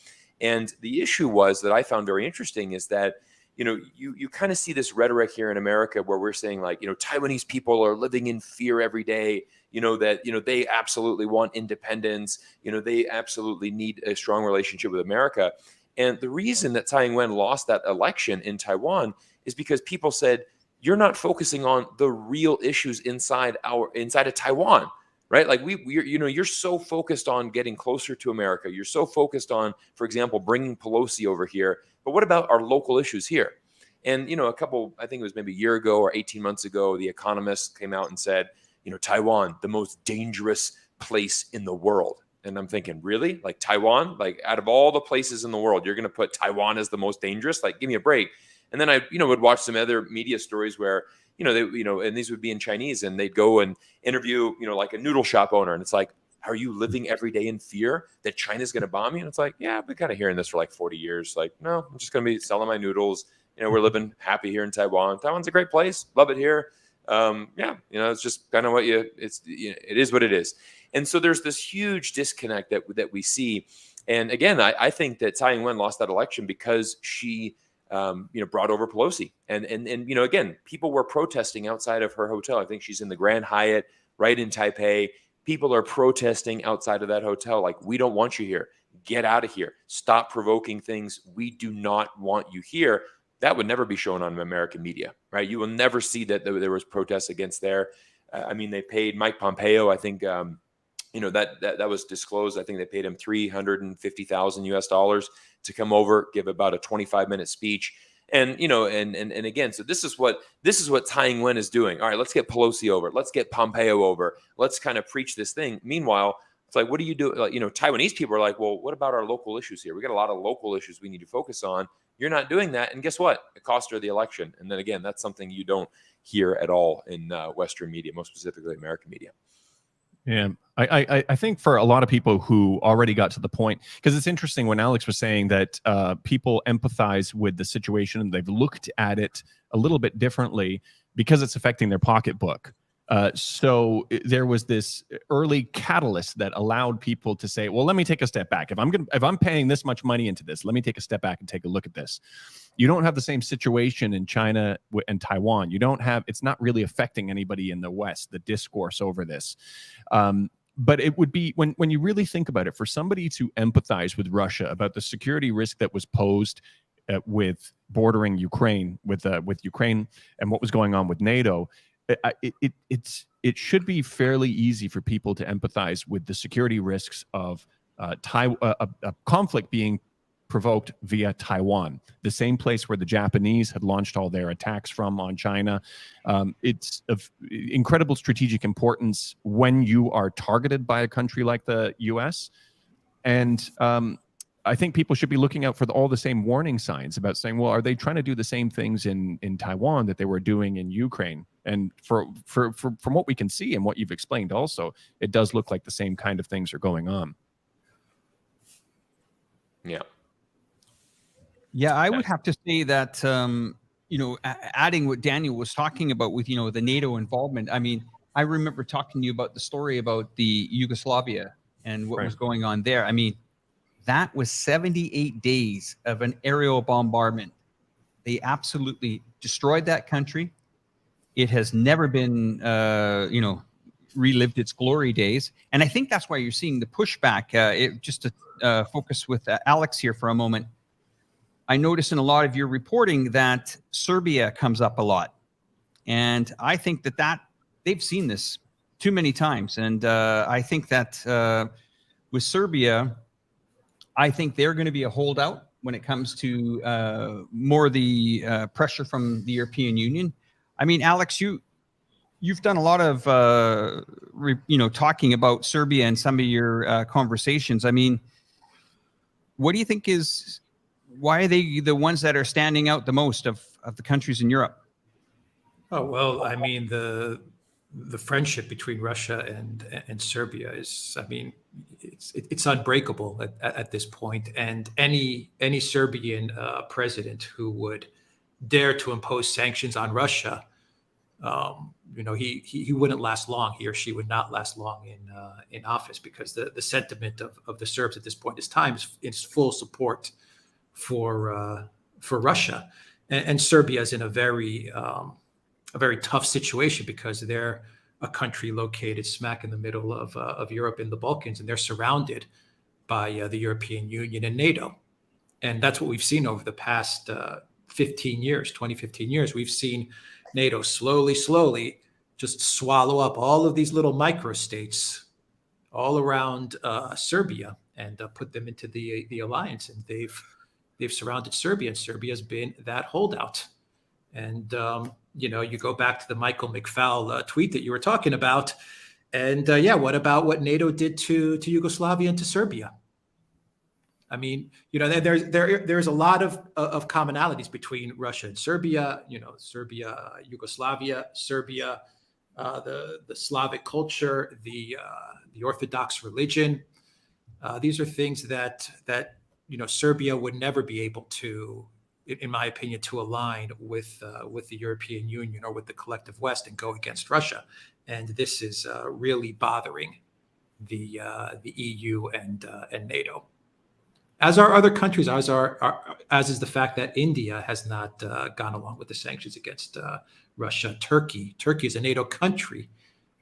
And the issue was that I found very interesting is that, you kind of see this rhetoric here in America where we're saying like, Taiwanese people are living in fear every day, that, they absolutely want independence, they absolutely need a strong relationship with America. And the reason that Tsai Ing-wen lost that election in Taiwan is because people said, you're not focusing on the real issues inside of Taiwan, right? Like you're so focused on getting closer to America. You're so focused on, for example, bringing Pelosi over here. But what about our local issues here? And, I think it was maybe a year ago or 18 months ago, The Economist came out and said, Taiwan, the most dangerous place in the world. And I'm thinking, really? Like Taiwan? Like out of all the places in the world, you're going to put Taiwan as the most dangerous? Like, give me a break. And then I, would watch some other media stories where, and these would be in Chinese, and they'd go and interview, like a noodle shop owner. And it's like, are you living every day in fear that China's going to bomb you? And it's like, yeah, I've been kind of hearing this for like 40 years. Like, no, I'm just going to be selling my noodles. We're living happy here in Taiwan. Taiwan's a great place. Love it here. It's just kind of it is what it is. And so there's this huge disconnect that we see. And again, I think that Tsai Ing-wen lost that election because she, brought over Pelosi. And again, people were protesting outside of her hotel. I think she's in the Grand Hyatt right in Taipei. People are protesting outside of that hotel. Like, we don't want you here. Get out of here. Stop provoking things. We do not want you here. That would never be shown on American media, right? You will never see that there was protests against there. They paid Mike Pompeo, I think, that was disclosed. I think they paid him $350,000 to come over, give about a 25-minute speech. And, and again, so this is what Tsai Ing-wen is doing. All right, let's get Pelosi over. Let's get Pompeo over. Let's kind of preach this thing. Meanwhile, it's like, what do you do? Like, Taiwanese people are like, well, what about our local issues here? We got a lot of local issues we need to focus on. You're not doing that. And guess what? It cost her the election. And then again, that's something you don't hear at all in Western media, most specifically American media. Yeah, I think for a lot of people who already got to the point, because it's interesting when Alex was saying that people empathize with the situation and they've looked at it a little bit differently because it's affecting their pocketbook. So there was this early catalyst that allowed people to say, well, let me take a step back. If I'm paying this much money into this, let me take a step back and take a look at this. You don't have the same situation in China and Taiwan. It's not really affecting anybody in the West, the discourse over this. But it would be, when you really think about it, for somebody to empathize with Russia about the security risk that was posed with bordering Ukraine, with Ukraine and what was going on with NATO, it should be fairly easy for people to empathize with the security risks of a conflict being provoked via Taiwan, the same place where the Japanese had launched all their attacks from on China. It's of incredible strategic importance when you are targeted by a country like the US. And I think people should be looking out for all the same warning signs about saying, well, are they trying to do the same things in Taiwan that they were doing in Ukraine? And from what we can see and what you've explained also, it does look like the same kind of things are going on. Yeah. Yeah, I would have to say that, adding what Daniel was talking about with, the NATO involvement. I mean, I remember talking to you about the story about the Yugoslavia and what was going on there. I mean, that was 78 days of an aerial bombardment. They absolutely destroyed that country. It has never been, relived its glory days. And I think that's why you're seeing the pushback. Just to focus with Alex here for a moment, I notice in a lot of your reporting that Serbia comes up a lot. And I think that they've seen this too many times. And I think that with Serbia, I think they're going to be a holdout when it comes to more the pressure from the European Union. I mean, Alex, you've done a lot of talking about Serbia in some of your conversations. I mean, what do you think why are they the ones that are standing out the most of the countries in Europe? Oh, well, I mean, the friendship between Russia and Serbia is, I mean, it's unbreakable at this point. And any Serbian president who would dare to impose sanctions on Russia, he wouldn't last long. He or she would not last long in office, because the sentiment of the Serbs at this point in time is full support for Russia, and Serbia is in a very tough situation, because they're a country located smack in the middle of Europe in the Balkans, and they're surrounded by the European Union and NATO. And that's what we've seen over the past 15 years. We've seen NATO slowly just swallow up all of these little microstates all around Serbia and put them into the alliance. And they've surrounded Serbia, and Serbia's been that holdout. And you go back to the Michael McFaul tweet that you were talking about, and what about what NATO did to Yugoslavia and to Serbia? I mean, there's a lot of commonalities between Russia and Serbia. Serbia, Yugoslavia, Serbia, the Slavic culture, the Orthodox religion. These are things that Serbia would never be able to, in my opinion, to align with the European Union or with the collective West and go against Russia. And this is really bothering the EU and NATO. As are other countries, as is the fact that India has not gone along with the sanctions against Russia. Turkey is a NATO country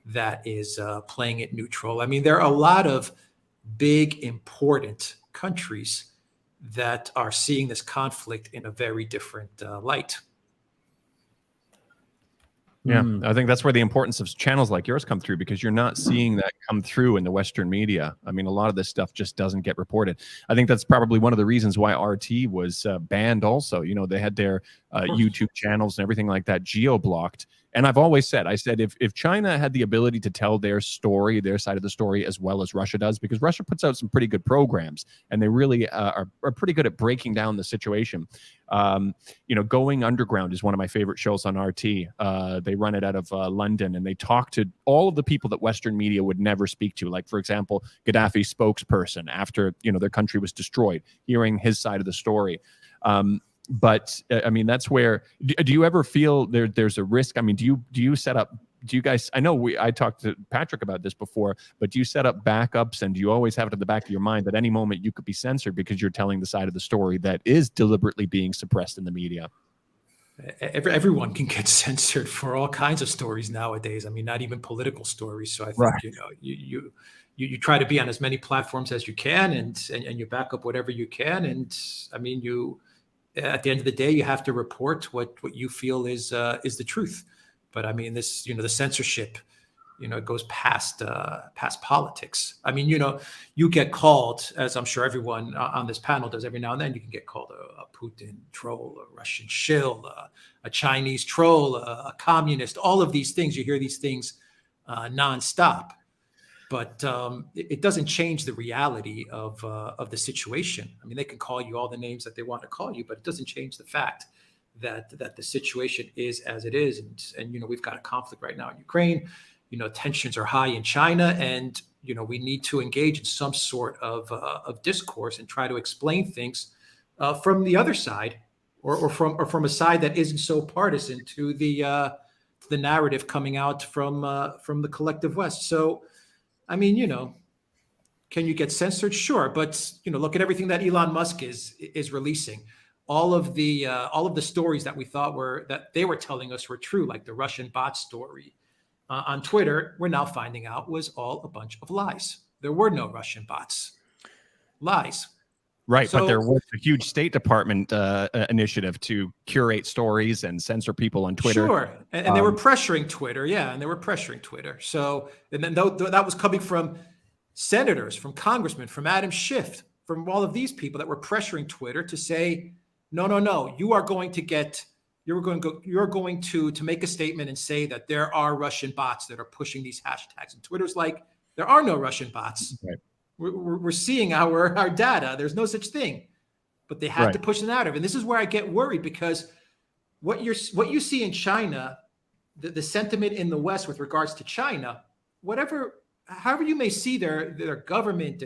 that is playing it neutral. I mean, there are a lot of big, important countries that are seeing this conflict in a very different light. Yeah, I think that's where the importance of channels like yours come through, because you're not seeing that come through in the Western media. I mean, a lot of this stuff just doesn't get reported. I think that's probably one of the reasons why RT was banned also. They had their YouTube channels and everything like that geo-blocked. And I've always said, if China had the ability to tell their story, their side of the story, as well as Russia does, because Russia puts out some pretty good programs, and they really are pretty good at breaking down the situation. Going Underground is one of my favorite shows on RT. They run it out of London, and they talk to all of the people that Western media would never speak to. Like, for example, Gaddafi's spokesperson after, their country was destroyed, hearing his side of the story. But I mean, that's where, do you ever feel there's a risk? I mean, do you set up, do you guys, I know I talked to Patrick about this before, but do you set up backups, and do you always have it at the back of your mind that any moment you could be censored because you're telling the side of the story that is deliberately being suppressed in the media? Everyone can get censored for all kinds of stories nowadays. I mean, not even political stories. So I think, you try to be on as many platforms as you can, and you back up whatever you can. And I mean, at the end of the day, you have to report what you feel is the truth. But I mean, this, the censorship, it goes past politics. I mean, you get called, as I'm sure everyone on this panel does every now and then, you can get called a Putin troll, a Russian shill, a Chinese troll, a communist, all of these things. You hear these things nonstop. But it doesn't change the reality of the situation. I mean, they can call you all the names that they want to call you, but it doesn't change the fact that the situation is as it is. And we've got a conflict right now in Ukraine. Tensions are high in China, and we need to engage in some sort of discourse and try to explain things from the other side, or from a side that isn't so partisan to the narrative coming out from the collective West. So, I mean, can you get censored? Sure, but look at everything that Elon Musk is releasing. All of the stories that we thought that they were telling us were true, like the Russian bot story on Twitter, we're now finding out was all a bunch of lies. There were no Russian bots. Lies. Right, but there was a huge State Department initiative to curate stories and censor people on Twitter. Sure, and they were pressuring Twitter, and they were pressuring Twitter. So, and then that was coming from senators, from congressmen, from Adam Schiff, from all of these people that were pressuring Twitter to say, no, you are going to make a statement and say that there are Russian bots that are pushing these hashtags. And Twitter's like, there are no Russian bots. Right. We're seeing our data. There's no such thing, but they had to push the narrative. And this is where I get worried, because what you see in China, the sentiment in the West with regards to China, whatever however you may see their government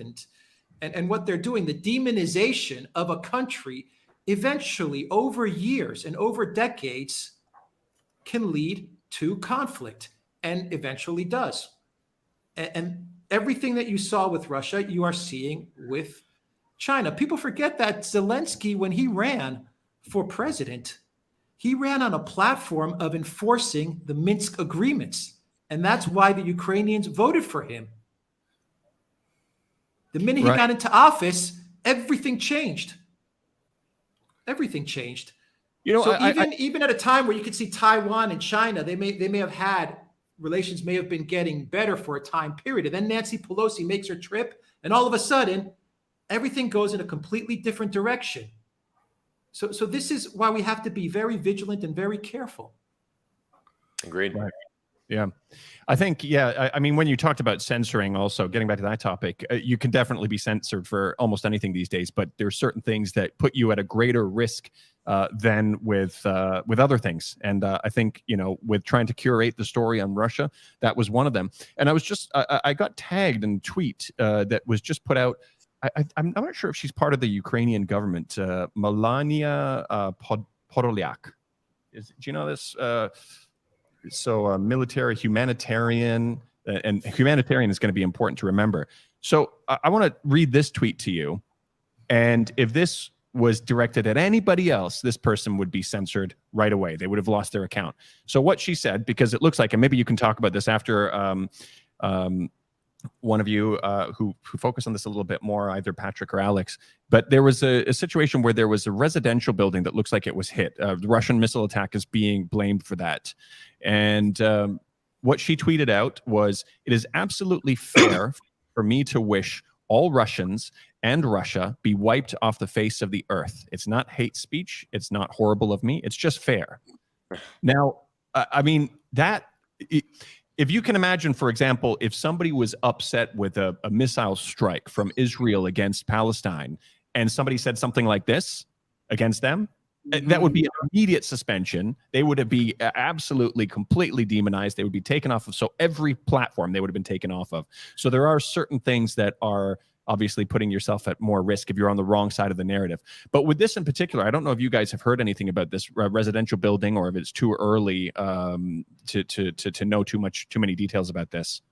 and what they're doing, the demonization of a country eventually over years and over decades can lead to conflict, and eventually does. And everything that you saw with Russia, you are seeing with China. People forget that Zelensky, when he ran for president, he ran on a platform of enforcing the Minsk agreements. And that's why the Ukrainians voted for him. The minute he got into office, everything changed. Everything changed. You know, so even at a time where you could see Taiwan and China, they may have had relations may have been getting better for a time period. And then Nancy Pelosi makes her trip, and all of a sudden, everything goes in a completely different direction. So this is why we have to be very vigilant and very careful. Agreed. Right. Yeah. I think, I mean, when you talked about censoring also, getting back to that topic, you can definitely be censored for almost anything these days, but there's certain things that put you at a greater risk than with other things. And I think, you know, with trying to curate the story on Russia, that was one of them. And I was just, I got tagged in a tweet that was just put out. I'm not sure if she's part of the Ukrainian government, Melania Podolyak. Do you know this? So military, humanitarian, and humanitarian is going to be important to remember. So I want to read this tweet to you. And if this was directed at anybody else, this person would be censored right away. They would have lost their account. So what she said, because it looks like, and maybe you can talk about this after one of you who focus on this a little bit more, either Patrick or Alex, but there was a situation where there was a residential building that looks like it was hit. The Russian missile attack is being blamed for that. And what she tweeted out was, "It is absolutely fair for me to wish all Russians and Russia be wiped off the face of the earth. It's not hate speech. It's not horrible of me. It's just fair." Now, I mean, that... If you can imagine, for example, if somebody was upset with a missile strike from Israel against Palestine, and somebody said something like this against them, that would be an immediate suspension. They would be absolutely, completely demonized. They would be taken off of. So every platform they would have been taken off of. So there are certain things that are obviously putting yourself at more risk if you're on the wrong side of the narrative. But with this in particular, I don't know if you guys have heard anything about this residential building, or if it's too early to know too many details about this.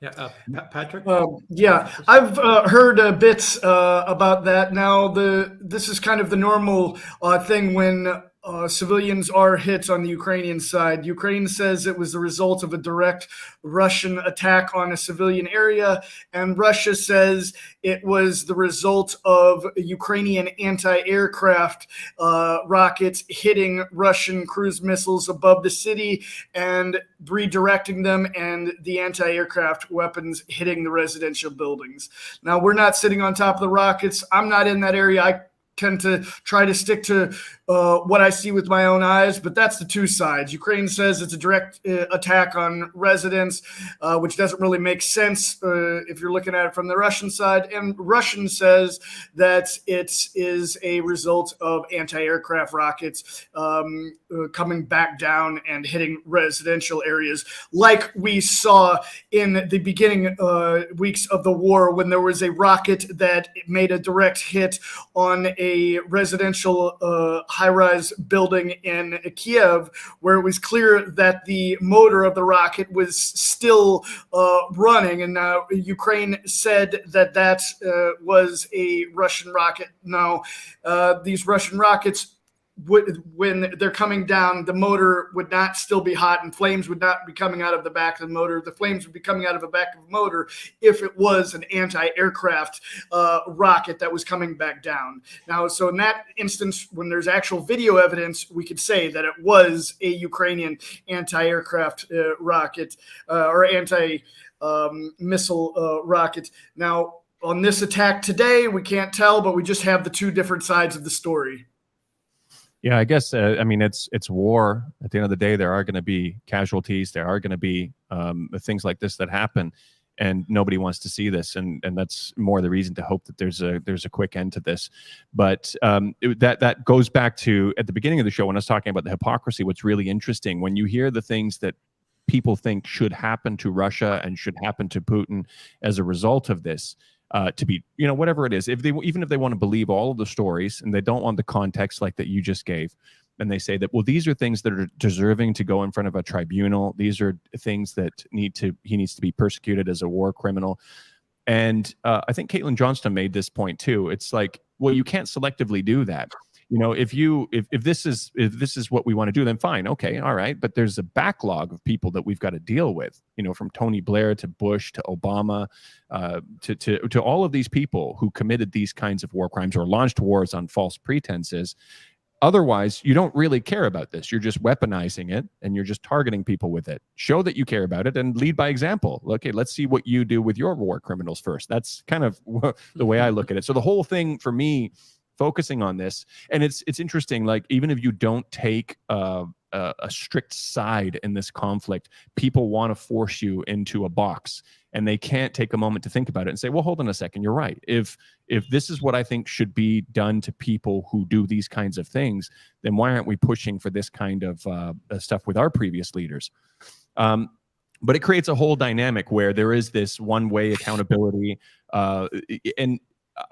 Yeah, Patrick? Yeah, I've heard bits about that. Now, this is kind of the normal thing when civilians are hit on the Ukrainian side. Ukraine says it was the result of a direct Russian attack on a civilian area, and Russia says it was the result of Ukrainian anti-aircraft rockets hitting Russian cruise missiles above the city and redirecting them, and the anti-aircraft weapons hitting the residential buildings. Now, we're not sitting on top of the rockets. I'm not in that area. I tend to try to stick to what I see with my own eyes, but that's the two sides. Ukraine says it's a direct attack on residents, which doesn't really make sense if you're looking at it from the Russian side. And Russian says that it is a result of anti-aircraft rockets coming back down and hitting residential areas, like we saw in the beginning weeks of the war, when there was a rocket that made a direct hit on a residential high-rise building in Kiev, where it was clear that the motor of the rocket was still running. And now Ukraine said that was a Russian rocket. Now, these Russian rockets, when they're coming down, the motor would not still be hot, and flames would not be coming out of the back of the motor. The flames would be coming out of the back of the motor if it was an anti-aircraft rocket that was coming back down. Now, so in that instance, when there's actual video evidence, we could say that it was a Ukrainian anti-aircraft rocket or anti-missile rocket. Now, on this attack today, we can't tell, but we just have the two different sides of the story. Yeah, I guess, I mean, it's war. At the end of the day, there are going to be casualties. There are going to be things like this that happen, and nobody wants to see this. And that's more the reason to hope that there's a quick end to this. But that goes back to, at the beginning of the show, when I was talking about the hypocrisy, what's really interesting, when you hear the things that people think should happen to Russia and should happen to Putin as a result of this, to be, whatever it is, even if they want to believe all of the stories and they don't want the context like that you just gave, and they say that, well, these are things that are deserving to go in front of a tribunal. These are things that he needs to be persecuted as a war criminal. And I think Caitlin Johnston made this point too. It's like, well, you can't selectively do that. If this is what we want to do, then fine, okay, all right. But there's a backlog of people that we've got to deal with. From Tony Blair to Bush to Obama, to all of these people who committed these kinds of war crimes or launched wars on false pretenses. Otherwise, you don't really care about this. You're just weaponizing it and you're just targeting people with it. Show that you care about it and lead by example. Okay, let's see what you do with your war criminals first. That's kind of the way I look at it. So the whole thing for me, focusing on this, and it's interesting, like even if you don't take a strict side in this conflict, people want to force you into a box and they can't take a moment to think about it and say, well, hold on a second, you're right. If this is what I think should be done to people who do these kinds of things, then why aren't we pushing for this kind of stuff with our previous leaders? But it creates a whole dynamic where there is this one-way accountability. And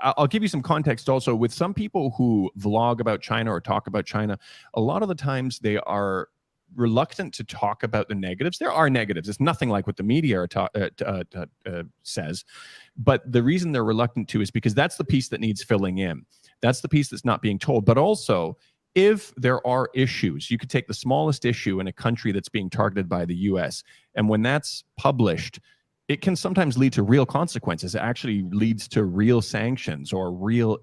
I'll give you some context also with some people who vlog about China or talk about China. A lot of the times they are reluctant to talk about the negatives. There are negatives. It's nothing like what the media says. But the reason they're reluctant to is because that's the piece that needs filling in. That's the piece that's not being told. But also, if there are issues, you could take the smallest issue in a country that's being targeted by the US, and when that's published, it can sometimes lead to real consequences. It actually leads to real sanctions or real,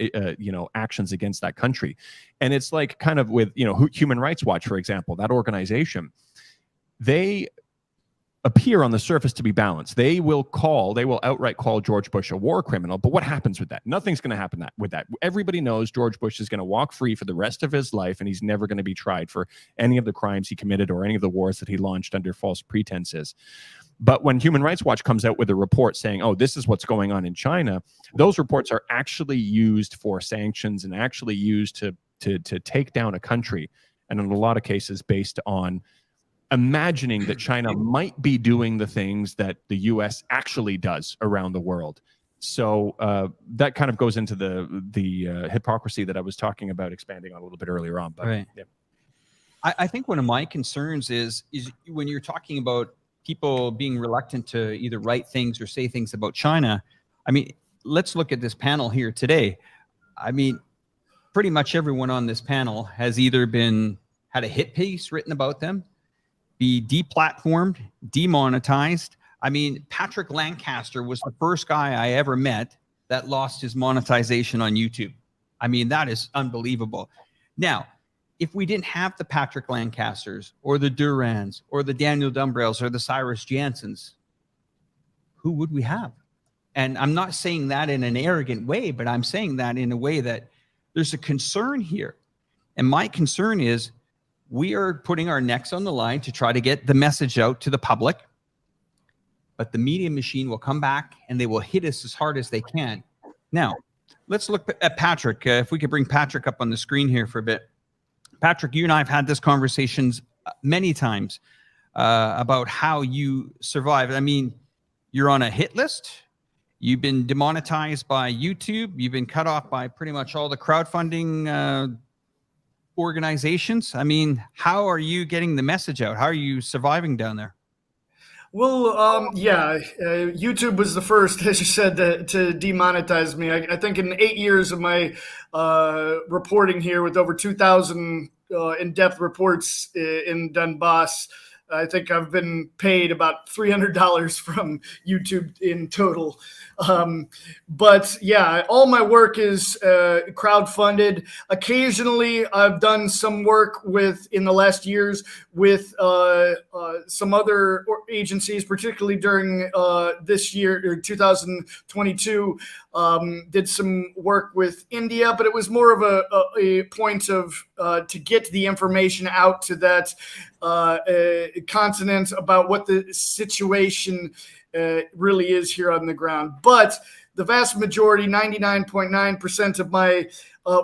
actions against that country. And it's like kind of with, Human Rights Watch, for example, that organization, they appear on the surface to be balanced. They will outright call George Bush a war criminal. But what happens with that? Nothing's going to happen with that. Everybody knows George Bush is going to walk free for the rest of his life, and he's never going to be tried for any of the crimes he committed or any of the wars that he launched under false pretenses. But when Human Rights Watch comes out with a report saying, oh, this is what's going on in China, those reports are actually used for sanctions and actually used to take down a country. And in a lot of cases based on imagining that China might be doing the things that the US actually does around the world. So that kind of goes into the hypocrisy that I was talking about expanding on a little bit earlier on. But, right. Yeah. I think one of my concerns is when you're talking about people being reluctant to either write things or say things about China. I mean, let's look at this panel here today. I mean, pretty much everyone on this panel has either had a hit piece written about them, be deplatformed, demonetized. I mean, Patrick Lancaster was the first guy I ever met that lost his monetization on YouTube. I mean, that is unbelievable. Now, if we didn't have the Patrick Lancasters or the Durans or the Daniel Dumbrells or the Cyrus Jansons, who would we have? And I'm not saying that in an arrogant way, but I'm saying that in a way that there's a concern here. And my concern is we are putting our necks on the line to try to get the message out to the public, but the media machine will come back and they will hit us as hard as they can. Now, let's look at Patrick. If we could bring Patrick up on the screen here for a bit. Patrick, you and I have had this conversations many times about how you survive. I mean, you're on a hit list. You've been demonetized by YouTube. You've been cut off by pretty much all the crowdfunding organizations. I mean, how are you getting the message out? How are you surviving down there? Well, YouTube was the first, as you said, to demonetize me. I think in 8 years of my reporting here with over 2,000 in-depth reports in Donbass, I think I've been paid about $300 from YouTube in total. But yeah, all my work is crowdfunded. Occasionally, I've done some work in the last years with some other agencies, particularly during this year, or 2022. did some work with India, but it was more of a point of to get the information out to that continent about what the situation really is here on the ground. But the vast majority, 99.9% of my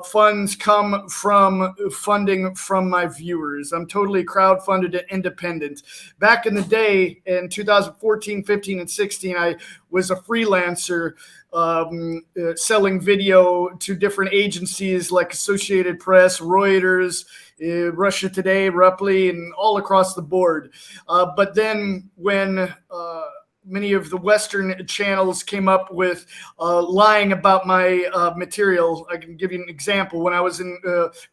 funds come from funding from my viewers. I'm totally crowdfunded and independent. Back in the day, in 2014, 15, and 16, I was a freelancer selling video to different agencies like Associated Press, Reuters, Russia Today, Ruppli, and all across the board. But then when many of the Western channels came up with lying about my material. I can give you an example. When I was in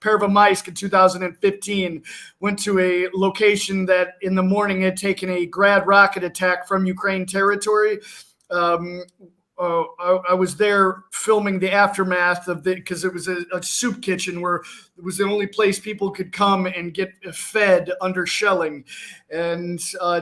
Pervomaisk in 2015, went to a location that in the morning had taken a Grad rocket attack from Ukraine territory. I was there filming the aftermath of it because it was a soup kitchen where it was the only place people could come and get fed under shelling. And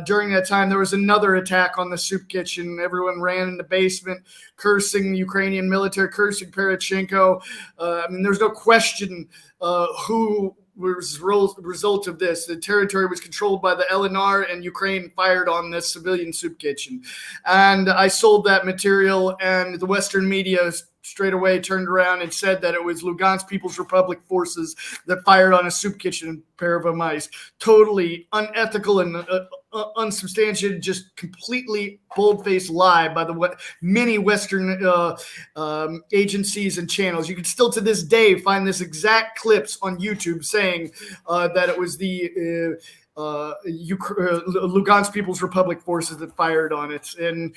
during that time, there was another attack on the soup kitchen. Everyone ran in the basement, cursing the Ukrainian military, cursing Poroshenko. There's no question who was result of this. The territory was controlled by the LNR, and Ukraine fired on this civilian soup kitchen. And I sold that material, and the Western media straight away turned around and said that it was Lugansk People's Republic forces that fired on a soup kitchen in Pervomaisk. Totally unethical and unsubstantiated, just completely bold-faced lie by the many Western agencies and channels. You can still to this day find this exact clips on YouTube saying that it was the Lugansk People's Republic forces that fired on it, and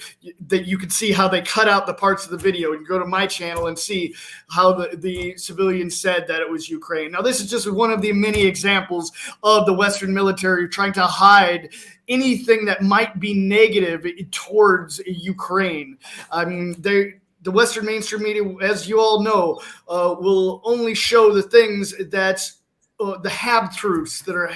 that you could see how they cut out the parts of the video. You can go to my channel and see how the civilians said that it was Ukraine. Now, this is just one of the many examples of the Western military trying to hide anything that might be negative towards Ukraine. The Western mainstream media, as you all know, will only show the things that the half-truths that are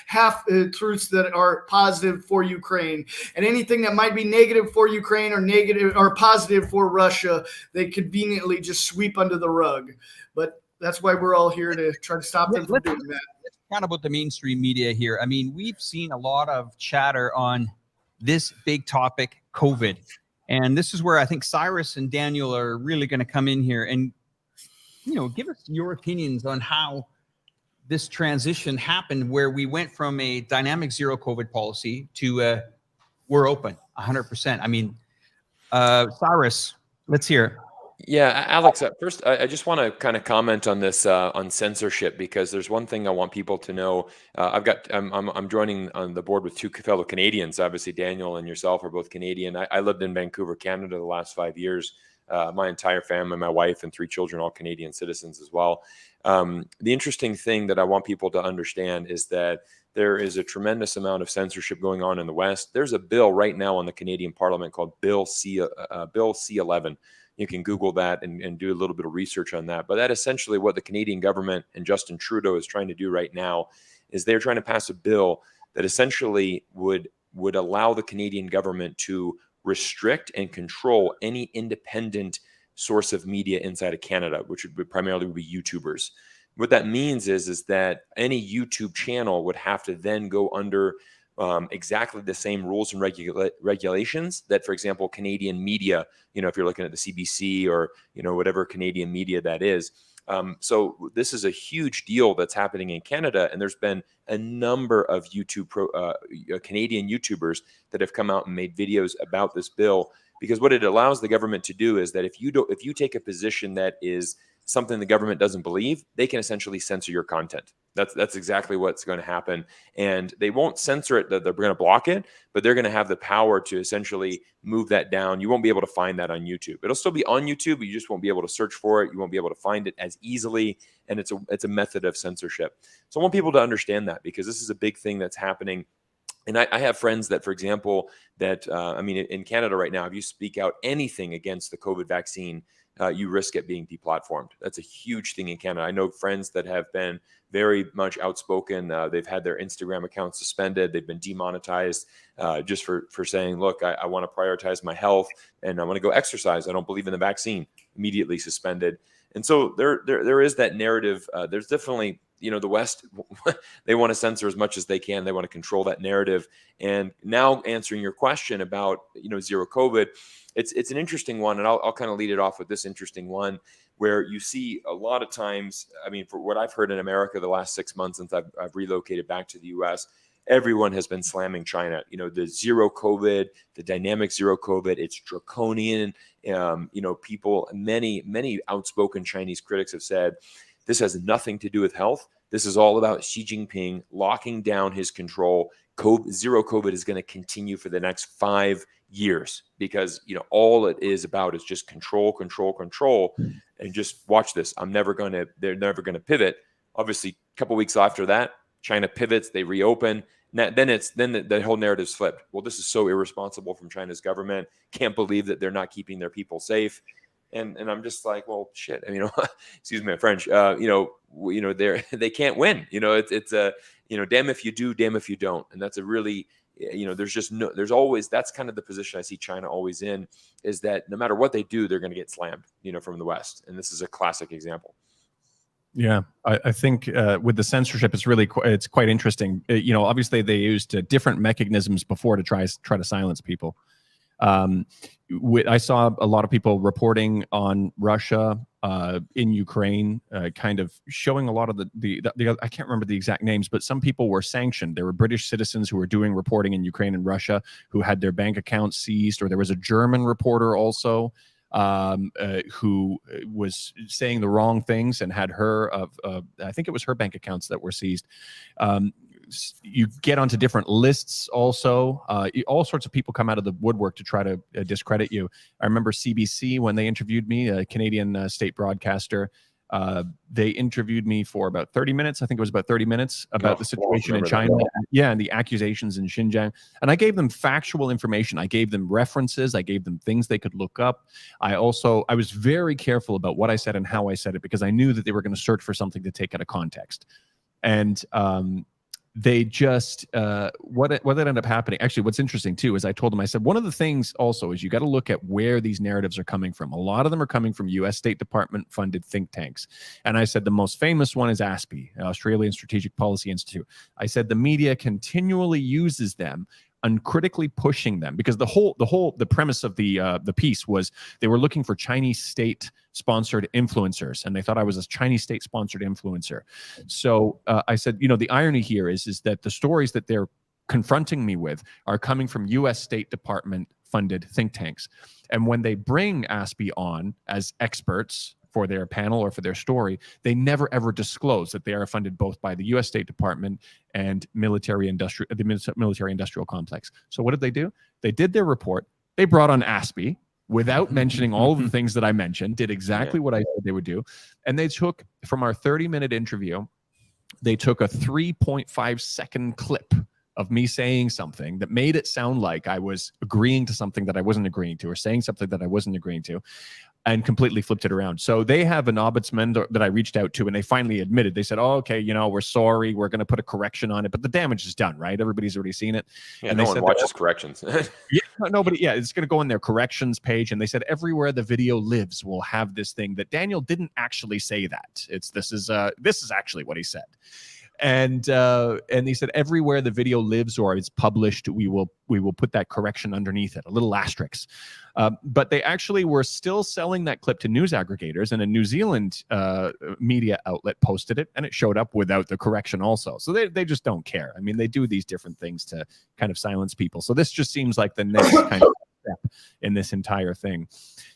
half-truths that are positive for Ukraine, and anything that might be negative for Ukraine or negative or positive for Russia, they conveniently just sweep under the rug. But that's why we're all here to try to stop them from doing that. Let's talk about the mainstream media here. I mean, we've seen a lot of chatter on this big topic, COVID, and this is where I think Cyrus and Daniel are really going to come in here and, give us your opinions on how this transition happened, where we went from a dynamic zero COVID policy to we're open 100%. I mean, Cyrus, let's hear. Yeah, Alex, first, I just want to kind of comment on this on censorship, because there's one thing I want people to know. I'm joining on the board with two fellow Canadians. Obviously, Daniel and yourself are both Canadian. I lived in Vancouver, Canada, the last 5 years. My entire family, my wife and 3 children, all Canadian citizens as well. The interesting thing that I want people to understand is that there is a tremendous amount of censorship going on in the West. There's a bill right now on the Canadian Parliament called Bill C11. You can Google that and do a little bit of research on that. But that essentially what the Canadian government and Justin Trudeau is trying to do right now is they're trying to pass a bill that essentially would allow the Canadian government to restrict and control any independent source of media inside of Canada, which would primarily be YouTubers. What that means is that any YouTube channel would have to then go under exactly the same rules and regulations that, for example, Canadian media, if you're looking at the CBC or, whatever Canadian media that is. So this is a huge deal that's happening in Canada, and there's been a number of Canadian YouTubers that have come out and made videos about this bill, because what it allows the government to do is that if you take a position that is something the government doesn't believe, they can essentially censor your content. That's exactly what's going to happen. And they won't censor it, that they're going to block it, but they're going to have the power to essentially move that down. You won't be able to find that on YouTube. It'll still be on YouTube, but you just won't be able to search for it. You won't be able to find it as easily. And it's a method of censorship. So I want people to understand that, because this is a big thing that's happening. And I have friends that, for example, in Canada right now, if you speak out anything against the COVID vaccine, you risk it being deplatformed. That's a huge thing in Canada. I know friends that have been very much outspoken. They've had their Instagram accounts suspended. They've been demonetized just for saying, look, I want to prioritize my health and I want to go exercise. I don't believe in the vaccine. Immediately suspended. And so there is that narrative. There's definitely, the West, they want to censor as much as they can. They want to control that narrative. And now answering your question about, zero COVID, it's an interesting one. And I'll kind of lead it off with this interesting one where you see a lot of times, I mean, for what I've heard in America the last 6 months since I've relocated back to the US, everyone has been slamming China. The zero COVID, the dynamic zero COVID, it's draconian. People, many outspoken Chinese critics have said, this has nothing to do with health. This is all about Xi Jinping locking down his control. Zero COVID is going to continue for the next 5 years because, all it is about is just control. And just watch this. they're never going to pivot. Obviously, a couple weeks after that, China pivots, they reopen. Then the whole narrative's flipped. Well, this is so irresponsible from China's government. Can't believe that they're not keeping their people safe. And I'm just like, well, shit. I mean, excuse me, my French. They can't win. It's a damn if you do, damn if you don't. And that's a really, there's always, that's kind of the position I see China always in, is that no matter what they do, they're going to get slammed, from the West. And this is a classic example. Yeah, I think with the censorship, it's quite interesting. Obviously they used different mechanisms before to try to silence people. I saw a lot of people reporting on Russia in Ukraine, kind of showing a lot of the I can't remember the exact names, but some people were sanctioned. There were British citizens who were doing reporting in Ukraine and Russia who had their bank accounts seized, or there was a German reporter also who was saying the wrong things and had I think it was her bank accounts that were seized. You get onto different lists also. All sorts of people come out of the woodwork to try to discredit you. I remember CBC, when they interviewed me, a Canadian state broadcaster, they interviewed me for about 30 minutes. I think it was about 30 minutes about the situation in China. And the accusations in Xinjiang. And I gave them factual information. I gave them references. I gave them things they could look up. I was very careful about what I said and how I said it, because I knew that they were going to search for something to take out of context. And they just what ended up happening. Actually, what's interesting too is I told them, I said, one of the things also is you got to look at where these narratives are coming from. A lot of them are coming from U.S. State Department funded think tanks. And I said the most famous one is ASPI, Australian Strategic Policy Institute. I said the media continually uses them, uncritically pushing them, because the premise of the piece was they were looking for Chinese state sponsored influencers, and they thought I was a Chinese state sponsored influencer. So I said, the irony here is that the stories that they're confronting me with are coming from U.S. State Department funded think tanks. And when they bring ASPI on as experts for their panel or for their story, they never ever disclose that they are funded both by the U.S. State Department and the military industrial complex. So what did they do? They did their report. They brought on ASPI without mentioning all of the things that I mentioned, did exactly what I said they would do. And they took, from our 30-minute interview, they took a 3.5-second clip of me saying something that made it sound like I was agreeing to something that I wasn't agreeing to, or saying something that I wasn't agreeing to, and completely flipped it around. So they have an ombudsman that I reached out to, and they finally admitted. They said, oh, okay, we're sorry. We're going to put a correction on it. But the damage is done, right? Everybody's already seen it. Yeah, and no one watches corrections. It's going to go in their corrections page. And they said, everywhere the video lives will have this thing that Daniel didn't actually say that. This is actually what he said. And he said, everywhere the video lives or is published, we will put that correction underneath it, a little asterisk. But they actually were still selling that clip to news aggregators, and a New Zealand media outlet posted it, and it showed up without the correction also. So they just don't care. I mean, they do these different things to kind of silence people. So this just seems like the next kind of step in this entire thing.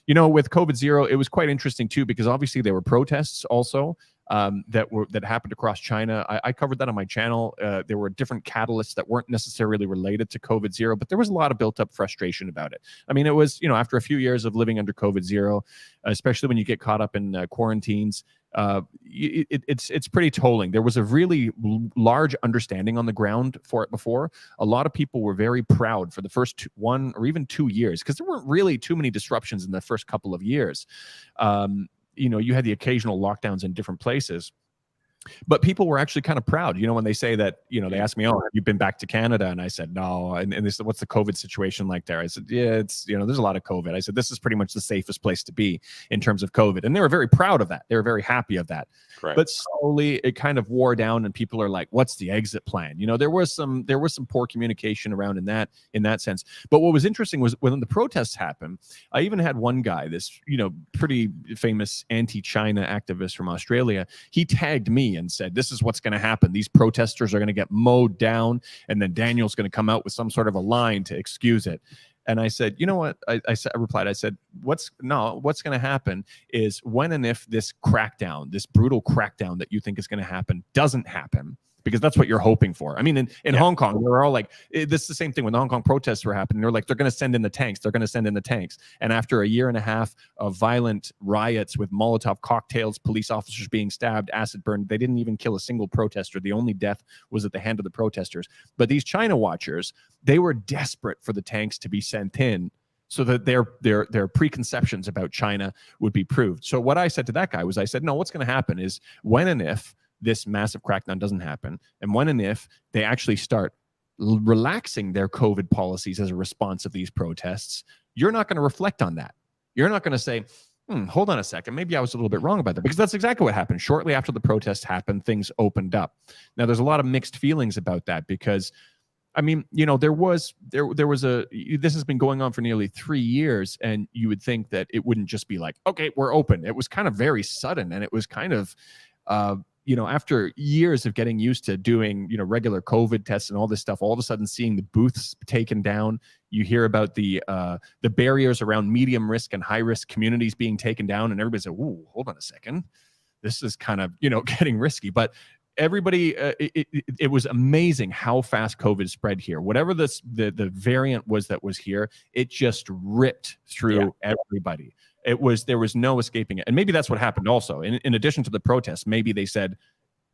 With COVID-0, it was quite interesting too, because obviously there were protests also. that happened across China. I covered that on my channel. There were different catalysts that weren't necessarily related to COVID zero, but there was a lot of built up frustration about it. I mean, it was, after a few years of living under COVID zero, especially when you get caught up in quarantines, it's pretty tolling. There was a really large understanding on the ground for it before. A lot of people were very proud for the first 1 or even 2 years, because there weren't really too many disruptions in the first couple of years. You had the occasional lockdowns in different places, but people were actually kind of proud, when they say that, they asked me, oh, have you been back to Canada? And I said, no. And they said, what's the COVID situation like there? I said, yeah, it's, there's a lot of COVID. I said, this is pretty much the safest place to be in terms of COVID. And they were very proud of that. They were very happy of that. Correct. But slowly it kind of wore down, and people are like, what's the exit plan? There was some poor communication around in that sense. But what was interesting was when the protests happened, I even had one guy, this, pretty famous anti-China activist from Australia. He tagged me and said, this is what's going to happen. These protesters are going to get mowed down, and then Daniel's going to come out with some sort of a line to excuse it. And I said, you know what? I replied, I said, what's going to happen is when and if this crackdown, this brutal crackdown that you think is going to happen doesn't happen, because that's what you're hoping for. I mean, in Hong Kong, we were all like, this is the same thing when the Hong Kong protests were happening. They're like, they're going to send in the tanks. They're going to send in the tanks. And after a year and a half of violent riots with Molotov cocktails, police officers being stabbed, acid burned, they didn't even kill a single protester. The only death was at the hand of the protesters. But these China watchers, they were desperate for the tanks to be sent in so that their preconceptions about China would be proved. So what I said to that guy was, I said, no, what's going to happen is when and if this massive crackdown doesn't happen, and when and if they actually start relaxing their COVID policies as a response of these protests, you're not going to reflect on that. You're not going to say, hold on a second, maybe I was a little bit wrong about that, because that's exactly what happened. Shortly after the protests happened, things opened up. Now, there's a lot of mixed feelings about that, because I mean, there was this has been going on for nearly 3 years, and you would think that it wouldn't just be like, okay, we're open. It was kind of very sudden, and it was kind of, after years of getting used to doing, regular COVID tests and all this stuff, all of a sudden seeing the booths taken down, you hear about the barriers around medium risk and high risk communities being taken down, and everybody's like, "Ooh, hold on a second, this is kind of getting risky." But everybody, it was amazing how fast COVID spread here. Whatever the variant was that was here, it just ripped through everybody. There was no escaping it. And maybe that's what happened also. In addition to the protests, maybe they said,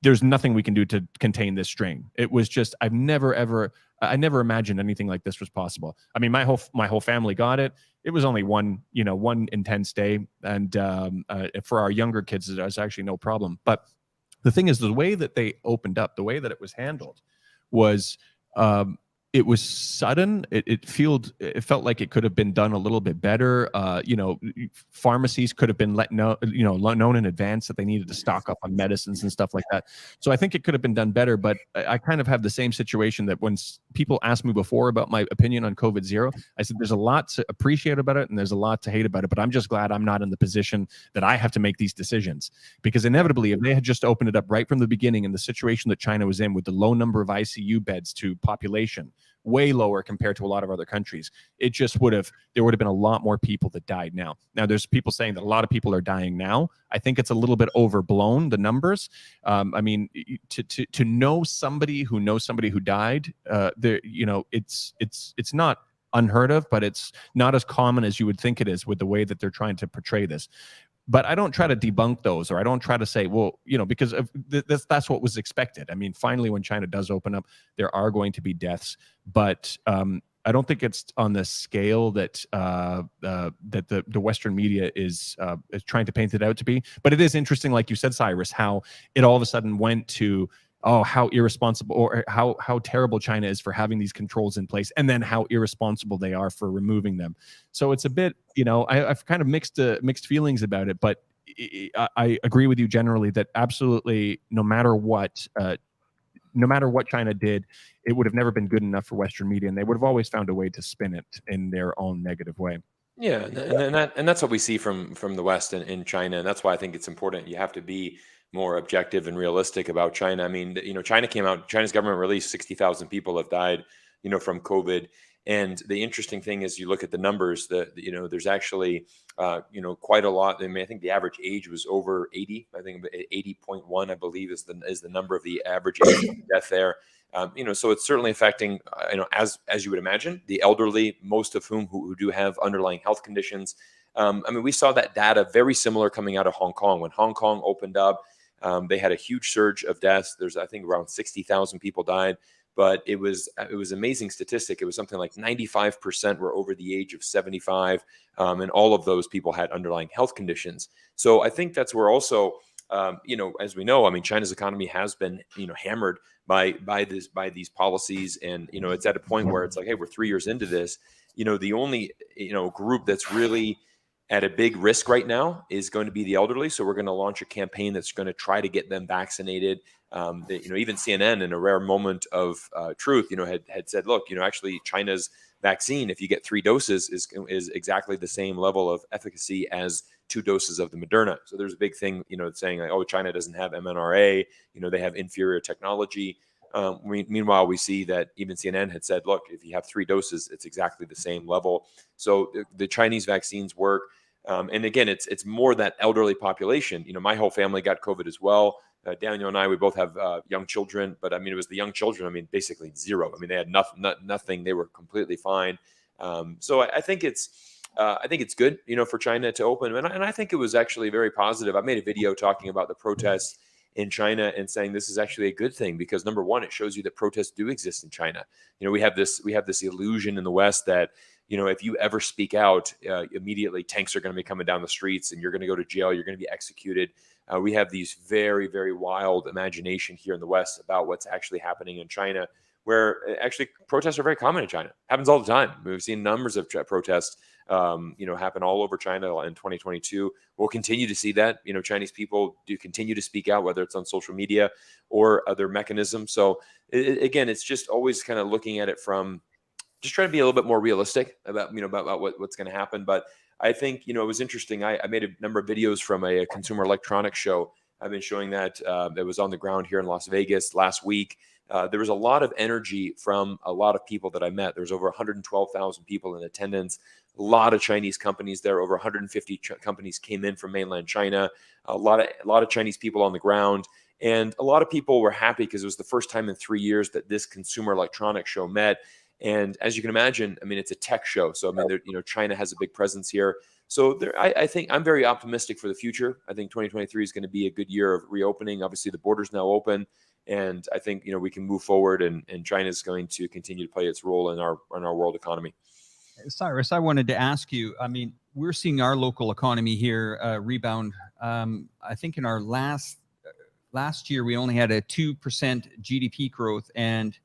there's nothing we can do to contain this strain. It was just, I never imagined anything like this was possible. I mean, my whole family got it. It was only one intense day. And for our younger kids, it was actually no problem. But the thing is, the way that they opened up, the way that it was handled was, it was sudden. It felt like it could have been done a little bit better. Pharmacies could have been known in advance that they needed to stock up on medicines and stuff like that. So I think it could have been done better. But I kind of have the same situation that when people asked me before about my opinion on COVID zero, I said there's a lot to appreciate about it and there's a lot to hate about it. But I'm just glad I'm not in the position that I have to make these decisions, because inevitably, if they had just opened it up right from the beginning in the situation that China was in with the low number of ICU beds to population, way lower compared to a lot of other countries, there would have been a lot more people that died now. Now, there's people saying that a lot of people are dying now. I think it's a little bit overblown, the numbers. I mean, to know somebody who died, it's not unheard of, but it's not as common as you would think it is with the way that they're trying to portray this. But I don't try to debunk those, or I don't try to say, well, because of that's what was expected. I mean, finally, when China does open up, there are going to be deaths, but I don't think it's on the scale that the Western media is trying to paint it out to be. But it is interesting, like you said, Cyrus, how it all of a sudden went to, oh, how irresponsible, or how terrible China is for having these controls in place, and then how irresponsible they are for removing them. So it's a bit, I've kind of mixed feelings about it, but I agree with you generally that absolutely, no matter what China did, it would have never been good enough for Western media, and they would have always found a way to spin it in their own negative way. Yeah, and that's what we see from the West in China, and that's why I think it's important. You have to be more objective and realistic about China. I mean, China's government released 60,000 people have died, from COVID. And the interesting thing is, you look at the numbers, there's actually, quite a lot. I mean, I think the average age was over 80. I think 80.1, I believe, is the number of the average age of death there. So it's certainly affecting, as you would imagine, the elderly, most of whom who do have underlying health conditions. We saw that data very similar coming out of Hong Kong. When Hong Kong opened up, they had a huge surge of deaths. There's, I think, around 60,000 people died. But it was amazing statistic. It was something like 95% were over the age of 75, and all of those people had underlying health conditions. So I think that's where also, as we know, China's economy has been, hammered by these policies, and it's at a point where it's like, hey, we're 3 years into this. The only group that's really at a big risk right now is going to be the elderly. So we're going to launch a campaign that's going to try to get them vaccinated. Even CNN, in a rare moment of truth, had said, look, actually China's vaccine, if you get 3 doses, is exactly the same level of efficacy as 2 doses of the Moderna. So there's a big thing, saying like, oh, China doesn't have mRNA, they have inferior technology. Meanwhile, we see that even CNN had said, look, if you have 3 doses, it's exactly the same level. So the Chinese vaccines work. And again, it's more that elderly population. My whole family got COVID as well. Daniel and I, we both have young children, but it was the young children. Basically zero. They had nothing. They were completely fine. So I think it's good, for China to open, and I think it was actually very positive. I made a video talking about the protests in China and saying this is actually a good thing, because number one, it shows you that protests do exist in China. We have this illusion in the West that, if you ever speak out, immediately tanks are going to be coming down the streets and you're going to go to jail, you're going to be executed. We have these very, very wild imagination here in the West about what's actually happening in China, where actually protests are very common in China. Happens all the time. We've seen numbers of protests, happen all over China in 2022. We'll continue to see that. Chinese people do continue to speak out, whether it's on social media or other mechanisms. So again, it's just always kind of looking at it from just trying to be a little bit more realistic about, about what's going to happen. But I think, it was interesting. I made a number of videos from a consumer electronics show. I've been showing that was on the ground here in Las Vegas last week. There was a lot of energy from a lot of people that I met. There was over 112,000 people in attendance. A lot of Chinese companies there. Over 150 companies came in from mainland China. A lot of Chinese people on the ground. And a lot of people were happy because it was the first time in 3 years that this consumer electronics show met. And as you can imagine, it's a tech show. So, China has a big presence here. So I think I'm very optimistic for the future. I think 2023 is going to be a good year of reopening. Obviously, the border's now open. And I think, we can move forward, and China is going to continue to play its role in our world economy. Cyrus, I wanted to ask you, we're seeing our local economy here rebound. I think in our last year, we only had a 2% GDP growth, and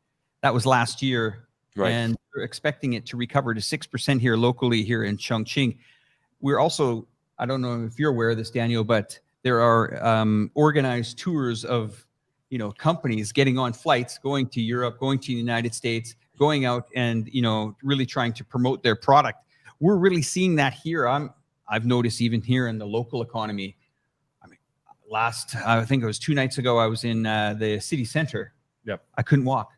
that was last year. Right. And we're expecting it to recover to 6% here locally here in Chongqing. We're also, I don't know if you're aware of this, Daniel, but there are organized tours of, companies getting on flights, going to Europe, going to the United States, going out and, really trying to promote their product. We're really seeing that here. I've noticed even here in the local economy. I think it was 2 nights ago, I was in the city center. Yep. I couldn't walk.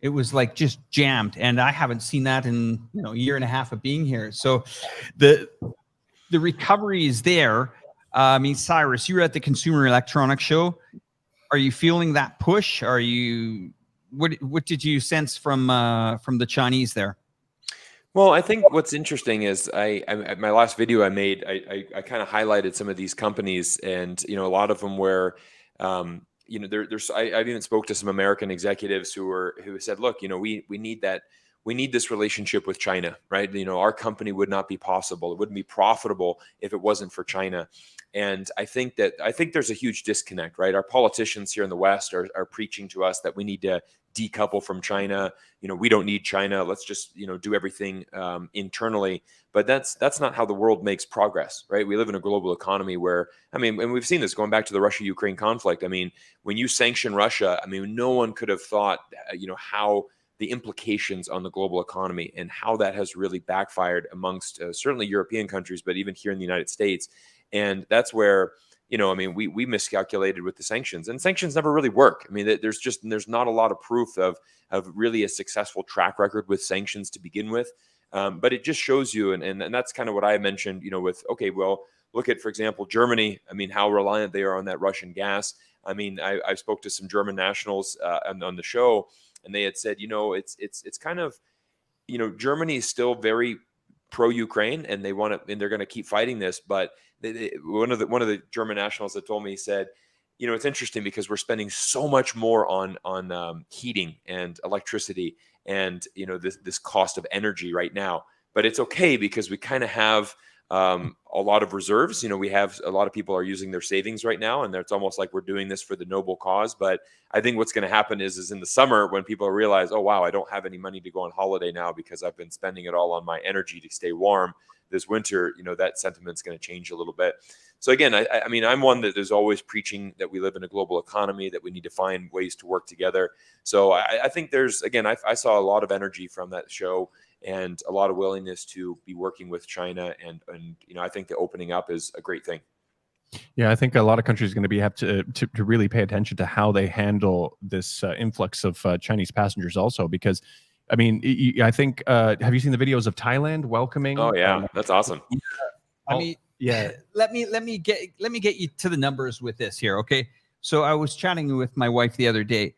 It was like just jammed, and I haven't seen that in a year and a half of being here. So the recovery is there. Cyrus, you were at the Consumer Electronics Show. Are you feeling that push? What did you sense from the Chinese there? Well, I think what's interesting is my last video I made, I kind of highlighted some of these companies, and a lot of them were. I've even spoke to some American executives who said, look, we need this relationship with China, right? Our company would not be possible. It wouldn't be profitable if it wasn't for China. And I think there's a huge disconnect, right? Our politicians here in the West are preaching to us that we need to decouple from China. We don't need China. Let's just, do everything internally. But that's not how the world makes progress, right? We live in a global economy where, and we've seen this going back to the Russia-Ukraine conflict. When you sanction Russia, no one could have thought, how the implications on the global economy and how that has really backfired amongst certainly European countries, but even here in the United States. And that's where, I mean, we miscalculated with the sanctions, and sanctions never really work. I mean, there's not a lot of proof of really a successful track record with sanctions to begin with. But it just shows you, and that's kind of what I mentioned, with, okay, well, look at, for example, Germany. I mean, how reliant they are on that Russian gas. I mean, I spoke to some German nationals on the show, and they had said, it's kind of, Germany is still very pro-Ukraine, and they're going to keep fighting this. But one of the German nationals that told me, he said, it's interesting because we're spending so much more on heating and electricity and this cost of energy right now, but it's okay because we kind of have a lot of reserves. We have a lot of people are using their savings right now, and it's almost like we're doing this for the noble cause. But I think what's going to happen is in the summer, when people realize, oh wow, I don't have any money to go on holiday now because I've been spending it all on my energy to stay warm this winter, that sentiment's going to change a little bit. So again, I mean, I'm one that is always preaching that we live in a global economy, that we need to find ways to work together. So I think I saw a lot of energy from that show and a lot of willingness to be working with China. And I think the opening up is a great thing. Yeah, I think a lot of countries are going to have to really pay attention to how they handle this influx of Chinese passengers also, because I mean, I think, have you seen the videos of Thailand welcoming? Oh yeah, that's awesome. I mean, yeah. Let me get you to the numbers with this here, okay? So I was chatting with my wife the other day.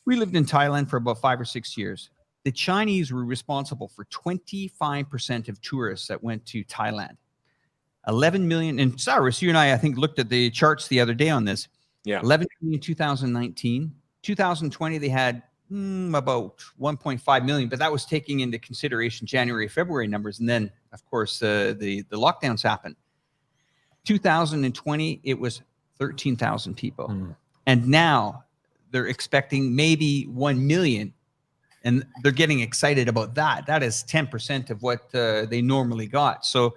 We lived in Thailand for about 5 or 6 years. The Chinese were responsible for 25% of tourists that went to Thailand. 11 million. And Cyrus, you and I think, looked at the charts the other day on this. Yeah. 11 million in 2019. 2020, they had about 1.5 million, but that was taking into consideration January, February numbers. And then, of course, the lockdowns happened. 2020, it was 13,000 people. And now they're expecting maybe 1 million. And they're getting excited about that. That is 10% of what they normally got. So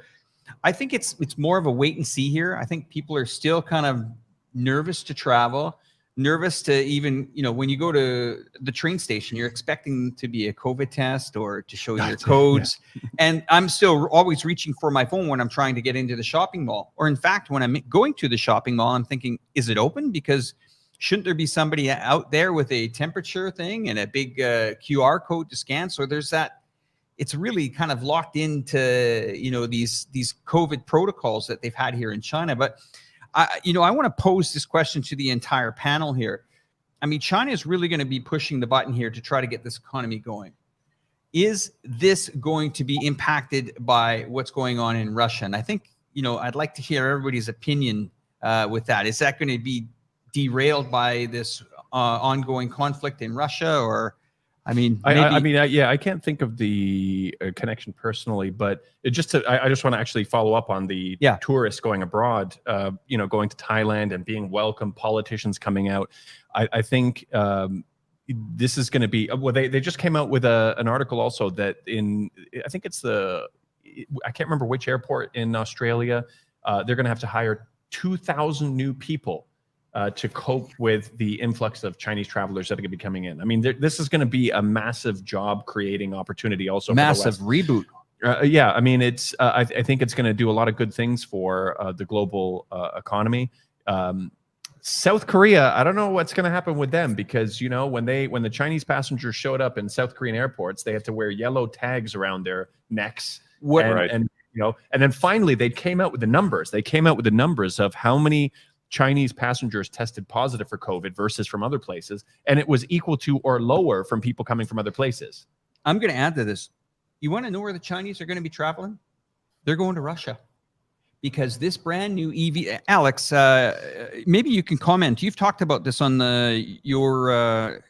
I think it's more of a wait and see here. I think people are still kind of nervous to travel. Nervous to even, when you go to the train station, you're expecting to be a COVID test or to show your codes. Yeah. And I'm still always reaching for my phone when I'm trying to get into the shopping mall. Or in fact, when I'm going to the shopping mall, I'm thinking, is it open? Because shouldn't there be somebody out there with a temperature thing and a big QR code to scan? So there's that. It's really kind of locked into, these COVID protocols that they've had here in China. But I want to pose this question to the entire panel here. I mean, China is really going to be pushing the button here to try to get this economy going. Is this going to be impacted by what's going on in Russia? And I think, I'd like to hear everybody's opinion with that. Is that going to be derailed by this ongoing conflict in Russia? Or, I mean, I can't think of the connection personally, but I just want to actually follow up on the tourists going abroad, going to Thailand and being welcome, politicians coming out. I think this is going to be, well, they just came out with an article also that I think it's I can't remember which airport in Australia, they're going to have to hire 2,000 new people to cope with the influx of Chinese travelers that are going to be coming in. I mean, this is going to be a massive job creating opportunity also. Massive reboot. Yeah, I mean, I think it's going to do a lot of good things for the global economy. South Korea, I don't know what's going to happen with them, because when the Chinese passengers showed up in South Korean airports, they had to wear yellow tags around their necks. And then finally they came out with the numbers. They came out with the numbers of how many Chinese passengers tested positive for COVID versus from other places, and it was equal to or lower from people coming from other places. I'm going to add to this. You want to know where the Chinese are going to be traveling? They're going to Russia, because this brand new EV. Alex, maybe you can comment. You've talked about this on your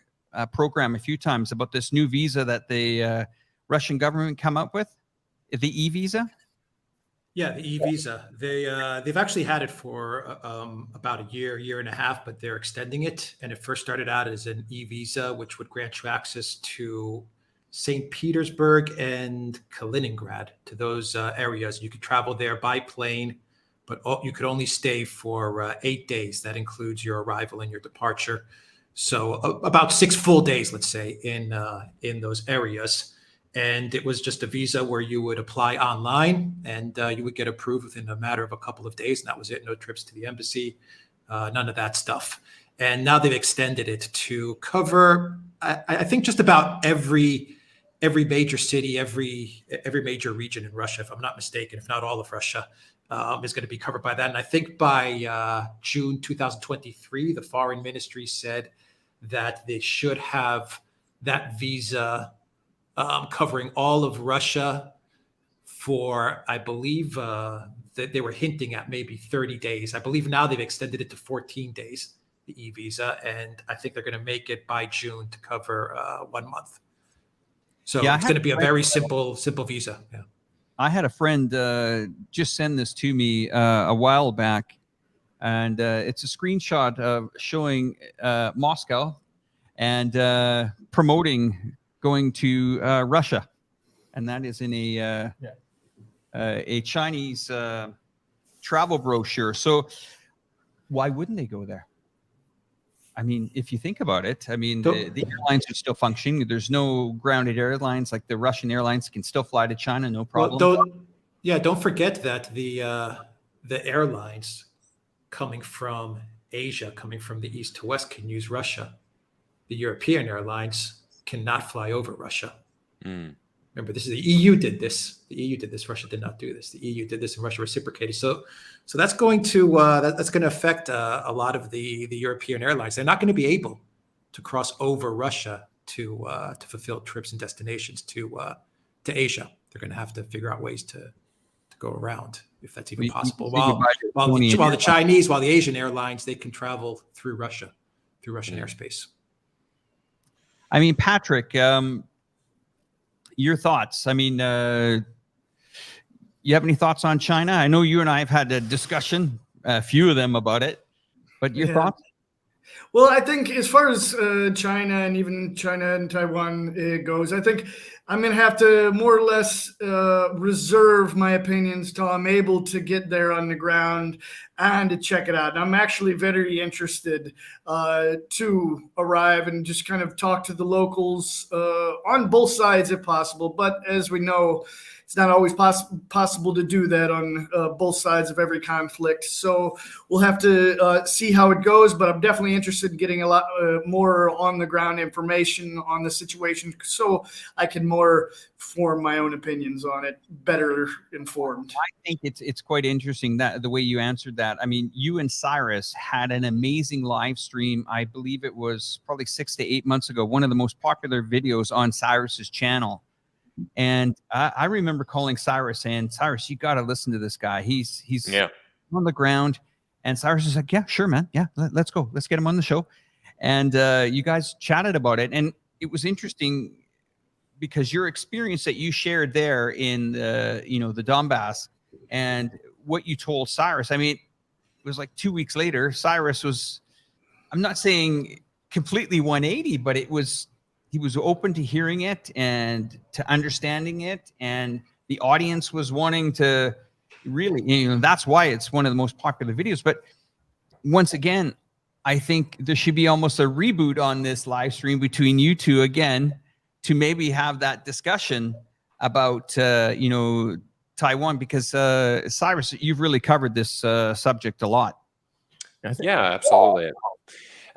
program a few times about this new visa that the Russian government come up with, the e-visa. Yeah, the e-visa. They've actually had it for about a year and a half, but they're extending it. And it first started out as an e-visa, which would grant you access to St. Petersburg and Kaliningrad, to those areas. You could travel there by plane, but you could only stay for 8 days. That includes your arrival and your departure. So about 6 full days, let's say, in those areas. And it was just a visa where you would apply online and you would get approved within a matter of a couple of days. And that was it. No trips to the embassy, none of that stuff. And now they've extended it to cover, I think, just about every major city, every major region in Russia, if I'm not mistaken, if not all of Russia, is going to be covered by that. And I think by June 2023, the foreign ministry said that they should have that visa covering all of Russia for, I believe, that they were hinting at maybe 30 days. I believe now they've extended it to 14 days, the e-visa, and I think they're going to make it by June to cover 1 month. So Yeah, it's going to be a very simple visa. Yeah. I had a friend just send this to me a while back, and it's a screenshot of showing Moscow and promoting going to Russia, and that is in a Chinese travel brochure. So why wouldn't they go there? I mean, if you think about it, I mean, the airlines are still functioning. There's no grounded airlines like the Russian airlines can still fly to China, no problem. Well, don't forget that the airlines coming from Asia, coming from the east to west, can use Russia. The European airlines cannot fly over Russia. Remember, this is the EU did this. The EU did this. Russia did not do this. The EU did this, and Russia reciprocated. So that's going to that's going to affect a lot of the European airlines. They're not going to be able to cross over Russia to fulfill trips and destinations to Asia. They're going to have to figure out ways to go around, if that's even possible. While the Asian airlines, they can travel through Russia, through Russian airspace. I mean, Patrick, your thoughts? I mean, you have any thoughts on China? I know you and I have had a discussion, a few of them, about it, but your thoughts? Well, I think as far as China and even China and Taiwan goes, I think I'm going to have to more or less reserve my opinions till I'm able to get there on the ground and to check it out. And I'm actually very interested to arrive and just kind of talk to the locals on both sides if possible. But as we know, it's not always possible to do that on both sides of every conflict. So we'll have to see how it goes. But I'm definitely interested in getting a lot more on the ground information on the situation so I can more form my own opinions on it, better informed. I think it's quite interesting that the way you answered that. I mean, you and Cyrus had an amazing live stream. I believe it was probably 6 to 8 months ago, one of the most popular videos on Cyrus's channel. And I remember calling Cyrus saying, Cyrus, you got to listen to this guy. He's on the ground. And Cyrus is like, yeah, sure, man. Yeah, let's go. Let's get him on the show. And you guys chatted about it. And it was interesting because your experience that you shared there in the Donbass and what you told Cyrus, I mean, it was like 2 weeks later, Cyrus was, I'm not saying completely 180, but he was open to hearing it and to understanding it. And the audience was wanting to really, that's why it's one of the most popular videos. But once again, I think there should be almost a reboot on this live stream between you two again, to maybe have that discussion about, Taiwan, because Cyrus, you've really covered this subject a lot. Yeah, absolutely.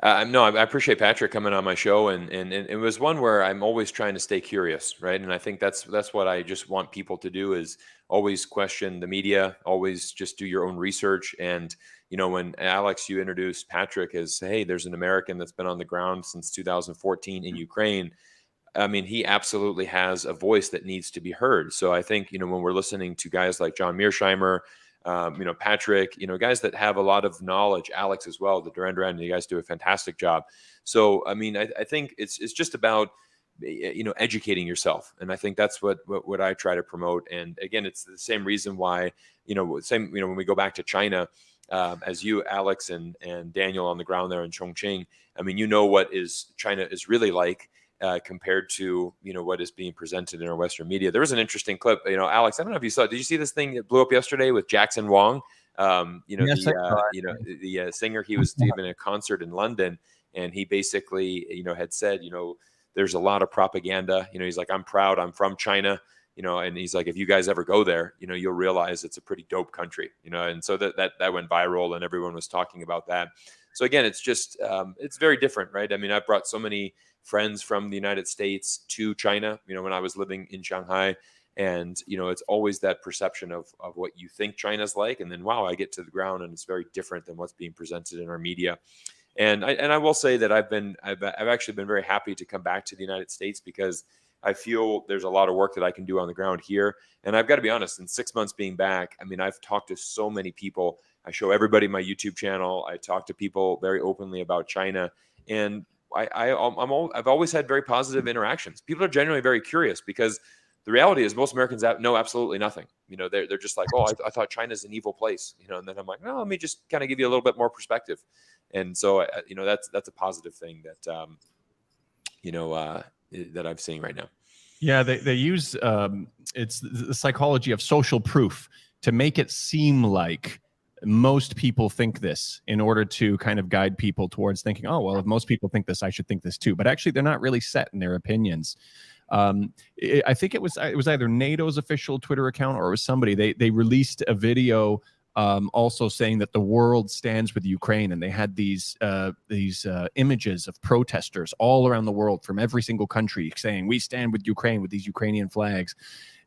No, I appreciate Patrick coming on my show, and it was one where I'm always trying to stay curious, right? And I think that's what I just want people to do, is always question the media, always just do your own research. And when Alex, you introduced Patrick as, hey, there's an American that's been on the ground since 2014 in Ukraine. I mean, he absolutely has a voice that needs to be heard. So I think when we're listening to guys like John Mearsheimer, Patrick, guys that have a lot of knowledge, Alex as well, the Duran, you guys do a fantastic job. So, I mean, I think it's just about, educating yourself. And I think that's what I try to promote. And again, it's the same reason why, when we go back to China, as you, Alex, and Daniel on the ground there in Chongqing, I mean, what China is really like, compared to what is being presented in our Western media. There was an interesting clip. Alex, I don't know if you saw. Did you see this thing that blew up yesterday with Jackson Wang? Yes, the singer. He was giving a concert in London, and he basically had said, there's a lot of propaganda. He's like, I'm proud, I'm from China, and he's like, if you guys ever go there, you'll realize it's a pretty dope country, and so that went viral and everyone was talking about that. So again, it's just, it's very different, right? I mean, I've brought so many friends from the United States to China, when I was living in Shanghai. And, it's always that perception of what you think China's like. And then, wow, I get to the ground and it's very different than what's being presented in our media. And I will say that I've actually been very happy to come back to the United States, because I feel there's a lot of work that I can do on the ground here. And I've got to be honest, in 6 months being back, I mean, I've talked to so many people. I show everybody my YouTube channel. I talk to people very openly about China. And I've always had very positive interactions. People are genuinely very curious, because the reality is most Americans know absolutely nothing. They're just like, oh, I thought China's an evil place, and then I'm like, no, let me just kind of give you a little bit more perspective. And so, that's a positive thing that, that I'm seeing right now. Yeah, they use it's the psychology of social proof to make it seem like most people think this, in order to kind of guide people towards thinking, oh, well, if most people think this, I should think this too. But actually, they're not really set in their opinions. I think it was either NATO's official Twitter account, or it was somebody. They released a video also saying that the world stands with Ukraine, and they had these images of protesters all around the world from every single country saying, we stand with Ukraine, with these Ukrainian flags.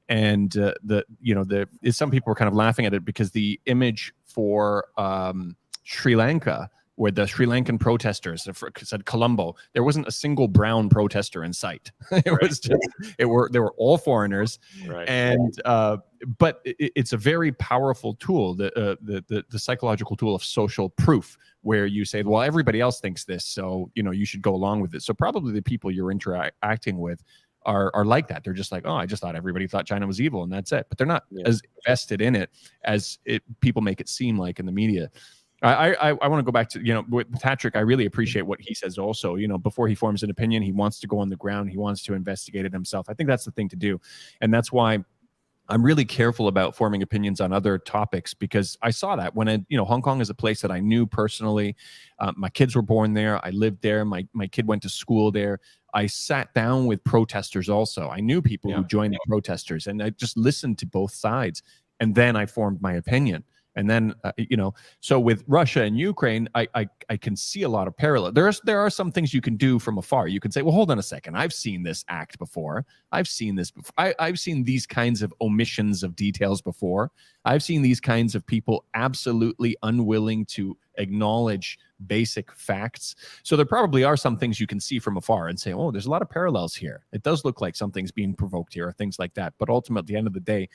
And some people were kind of laughing at it, because the image for Sri Lanka, where the Sri Lankan protesters said Colombo, there wasn't a single brown protester in sight. They were all foreigners. Right. And but it's a very powerful tool, the psychological tool of social proof, where you say, well, everybody else thinks this, so you should go along with it. So probably the people you're interacting with are like that. They're just like, oh, I just thought everybody thought China was evil, and that's it. But they're not as invested in it as people make it seem like in the media. I want to go back to, with Patrick. I really appreciate what he says also. Before he forms an opinion, he wants to go on the ground. He wants to investigate it himself. I think that's the thing to do. And that's why I'm really careful about forming opinions on other topics, because I saw that when Hong Kong is a place that I knew personally. My kids were born there. I lived there. My kid went to school there. I sat down with protesters also. I knew people who joined the protesters, and I just listened to both sides. And then I formed my opinion. And then, so with Russia and Ukraine, I can see a lot of parallel. There are some things you can do from afar. You can say, well, hold on a second. I've seen this act before. I've seen this before. I've seen these kinds of omissions of details before. I've seen these kinds of people absolutely unwilling to acknowledge basic facts. So there probably are some things you can see from afar and say, oh, there's a lot of parallels here. It does look like something's being provoked here, or things like that. But ultimately, at the end of the day,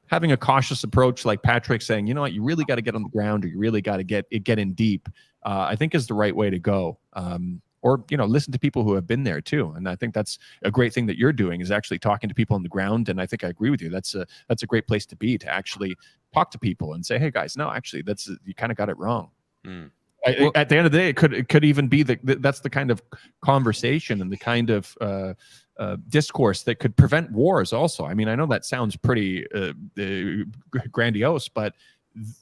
having a cautious approach, like Patrick saying, you know what, you really got to get on the ground, or you really got to get in deep, I think is the right way to go. Or, listen to people who have been there too. And I think that's a great thing that you're doing, is actually talking to people on the ground. And I think I agree with you. That's a great place to be, to actually talk to people and say, hey guys, no, actually you kind of got it wrong. At the end of the day, it could even be that's the kind of conversation and the kind of discourse that could prevent wars also. I mean, I know that sounds pretty grandiose, but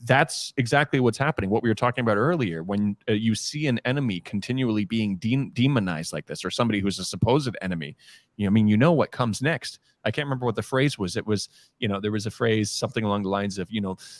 that's exactly what's happening. What we were talking about earlier, when you see an enemy continually being demonized like this, or somebody who's a supposed enemy, what comes next. I can't remember what the phrase was. It was, there was a phrase, something along the lines of,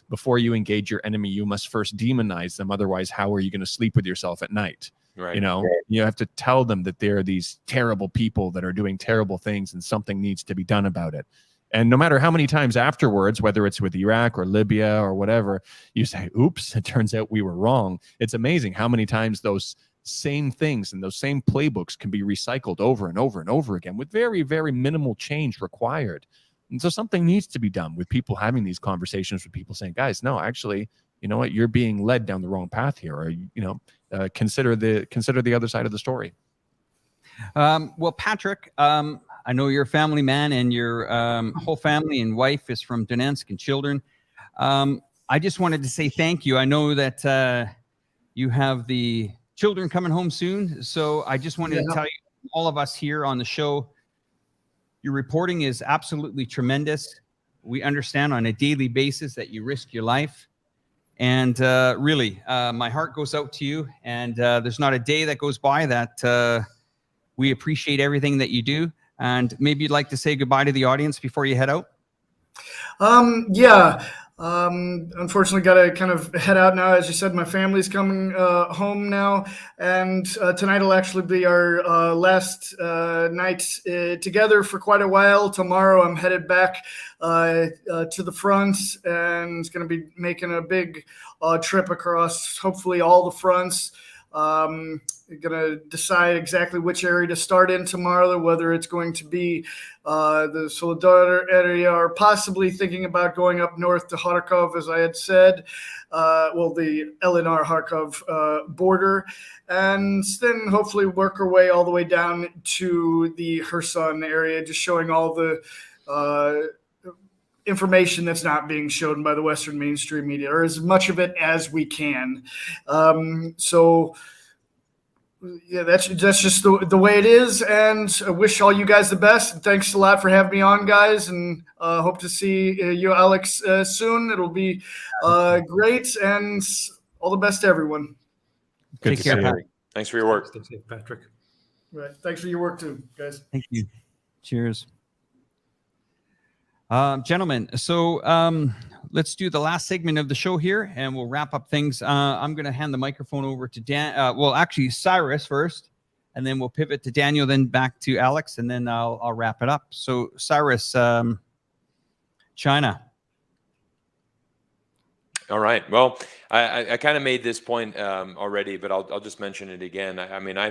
before you engage your enemy, you must first demonize them. Otherwise, how are you going to sleep with yourself at night? Right. You have to tell them that they're these terrible people that are doing terrible things, and something needs to be done about it. And no matter how many times afterwards, whether it's with Iraq or Libya or whatever, you say, oops, it turns out we were wrong. It's amazing how many times those same things and those same playbooks can be recycled over and over and over again with very, very minimal change required. And so something needs to be done with people having these conversations with people saying, guys, no, actually, you know what, you're being led down the wrong path here, or, consider the other side of the story. Well, Patrick, I know you're a family man, and your whole family and wife is from Donetsk, and children. I just wanted to say thank you. I know that you have the children coming home soon, so I just wanted to tell you, all of us here on the show, your reporting is absolutely tremendous. We understand on a daily basis that you risk your life. And really, my heart goes out to you. And there's not a day that goes by that We appreciate everything that you do. And maybe you'd like to say goodbye to the audience before you head out? Yeah. Unfortunately, got to kind of head out now. As you said, my family's coming home now, and tonight will actually be our last night together for quite a while. Tomorrow, I'm headed back to the front, and it's going to be making a big trip across, hopefully, all the fronts. Going to decide exactly which area to start in tomorrow, whether it's going to be the Soledar area or possibly thinking about going up north to Kharkov, as I had said, the LNR-Kharkov border, and then hopefully work our way all the way down to the Kherson area, just showing all the information that's not being shown by the Western mainstream media, or as much of it as we can. Yeah, that's just the way it is, and I wish all you guys the best. Thanks a lot for having me on, guys, and hope to see you, Alex, soon. It'll be great, and all the best to everyone. Good Take to care, see Pat. you. Thanks for your work. Stay safe, Patrick. Right. Thanks for your work too, guys. Thank you. Cheers. Gentlemen, so let's do the last segment of the show here, and we'll wrap up things. I'm going to hand the microphone over to Dan. Actually, Cyrus first, and then we'll pivot to Daniel, then back to Alex, and then I'll wrap it up. So, Cyrus, China. All right. Well, I kind of made this point already, but I'll just mention it again. I mean, I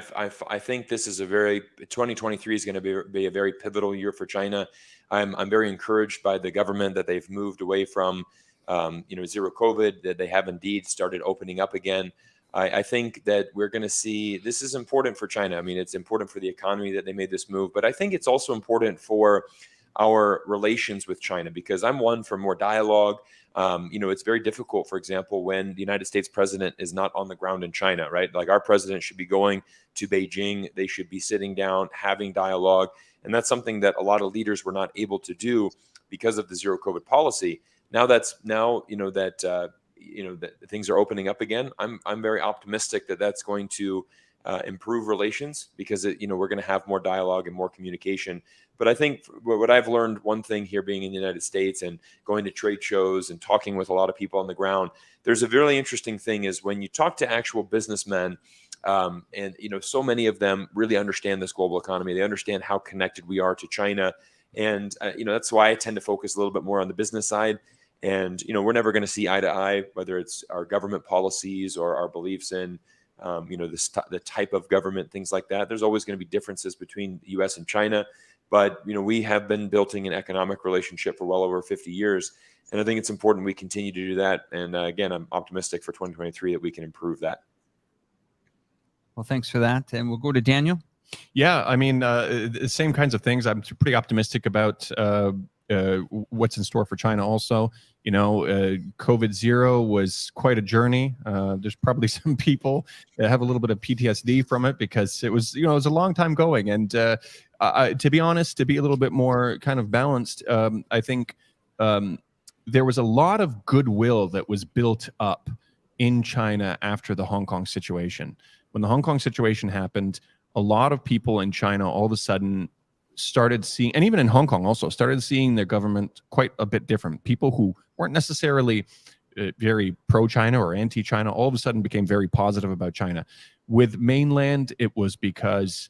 think this is 2023 is going to be a very pivotal year for China. I'm very encouraged by the government that they've moved away from, zero COVID, that they have indeed started opening up again. I think that we're going to see, this is important for China. I mean, it's important for the economy that they made this move, but I think it's also important for our relations with China, because I'm one for more dialogue. It's very difficult, for example, when the United States president is not on the ground in China, right? Like, our president should be going to Beijing. They should be sitting down, having dialogue. And that's something that a lot of leaders were not able to do because of the zero COVID policy. Now that things are opening up again, I'm very optimistic that that's going to improve relations, because we're going to have more dialogue and more communication. But I think what I've learned, one thing here, being in the United States and going to trade shows and talking with a lot of people on the ground, there's a really interesting thing is when you talk to actual businessmen, and so many of them really understand this global economy. They understand how connected we are to China, and that's why I tend to focus a little bit more on the business side. And we're never going to see eye to eye, whether it's our government policies or our beliefs in the type of government, things like that. There's always going to be differences between the U.S. and China, but we have been building an economic relationship for well over 50 years, and I think it's important we continue to do that. And again, I'm optimistic for 2023 that we can improve that. Well, thanks for that, and we'll go to Daniel. Yeah, I mean, the same kinds of things. I'm pretty optimistic about what's in store for China also. COVID zero was quite a journey. There's probably some people that have a little bit of PTSD from it, because it was, it was a long time going. And to be honest, to be a little bit more kind of balanced, I think there was a lot of goodwill that was built up in China after the Hong Kong situation. When the Hong Kong situation happened, a lot of people in China all of a sudden started seeing, and even in Hong Kong also, started seeing their government quite a bit different. People who weren't necessarily very pro-China or anti-China all of a sudden became very positive about China. With mainland, it was because,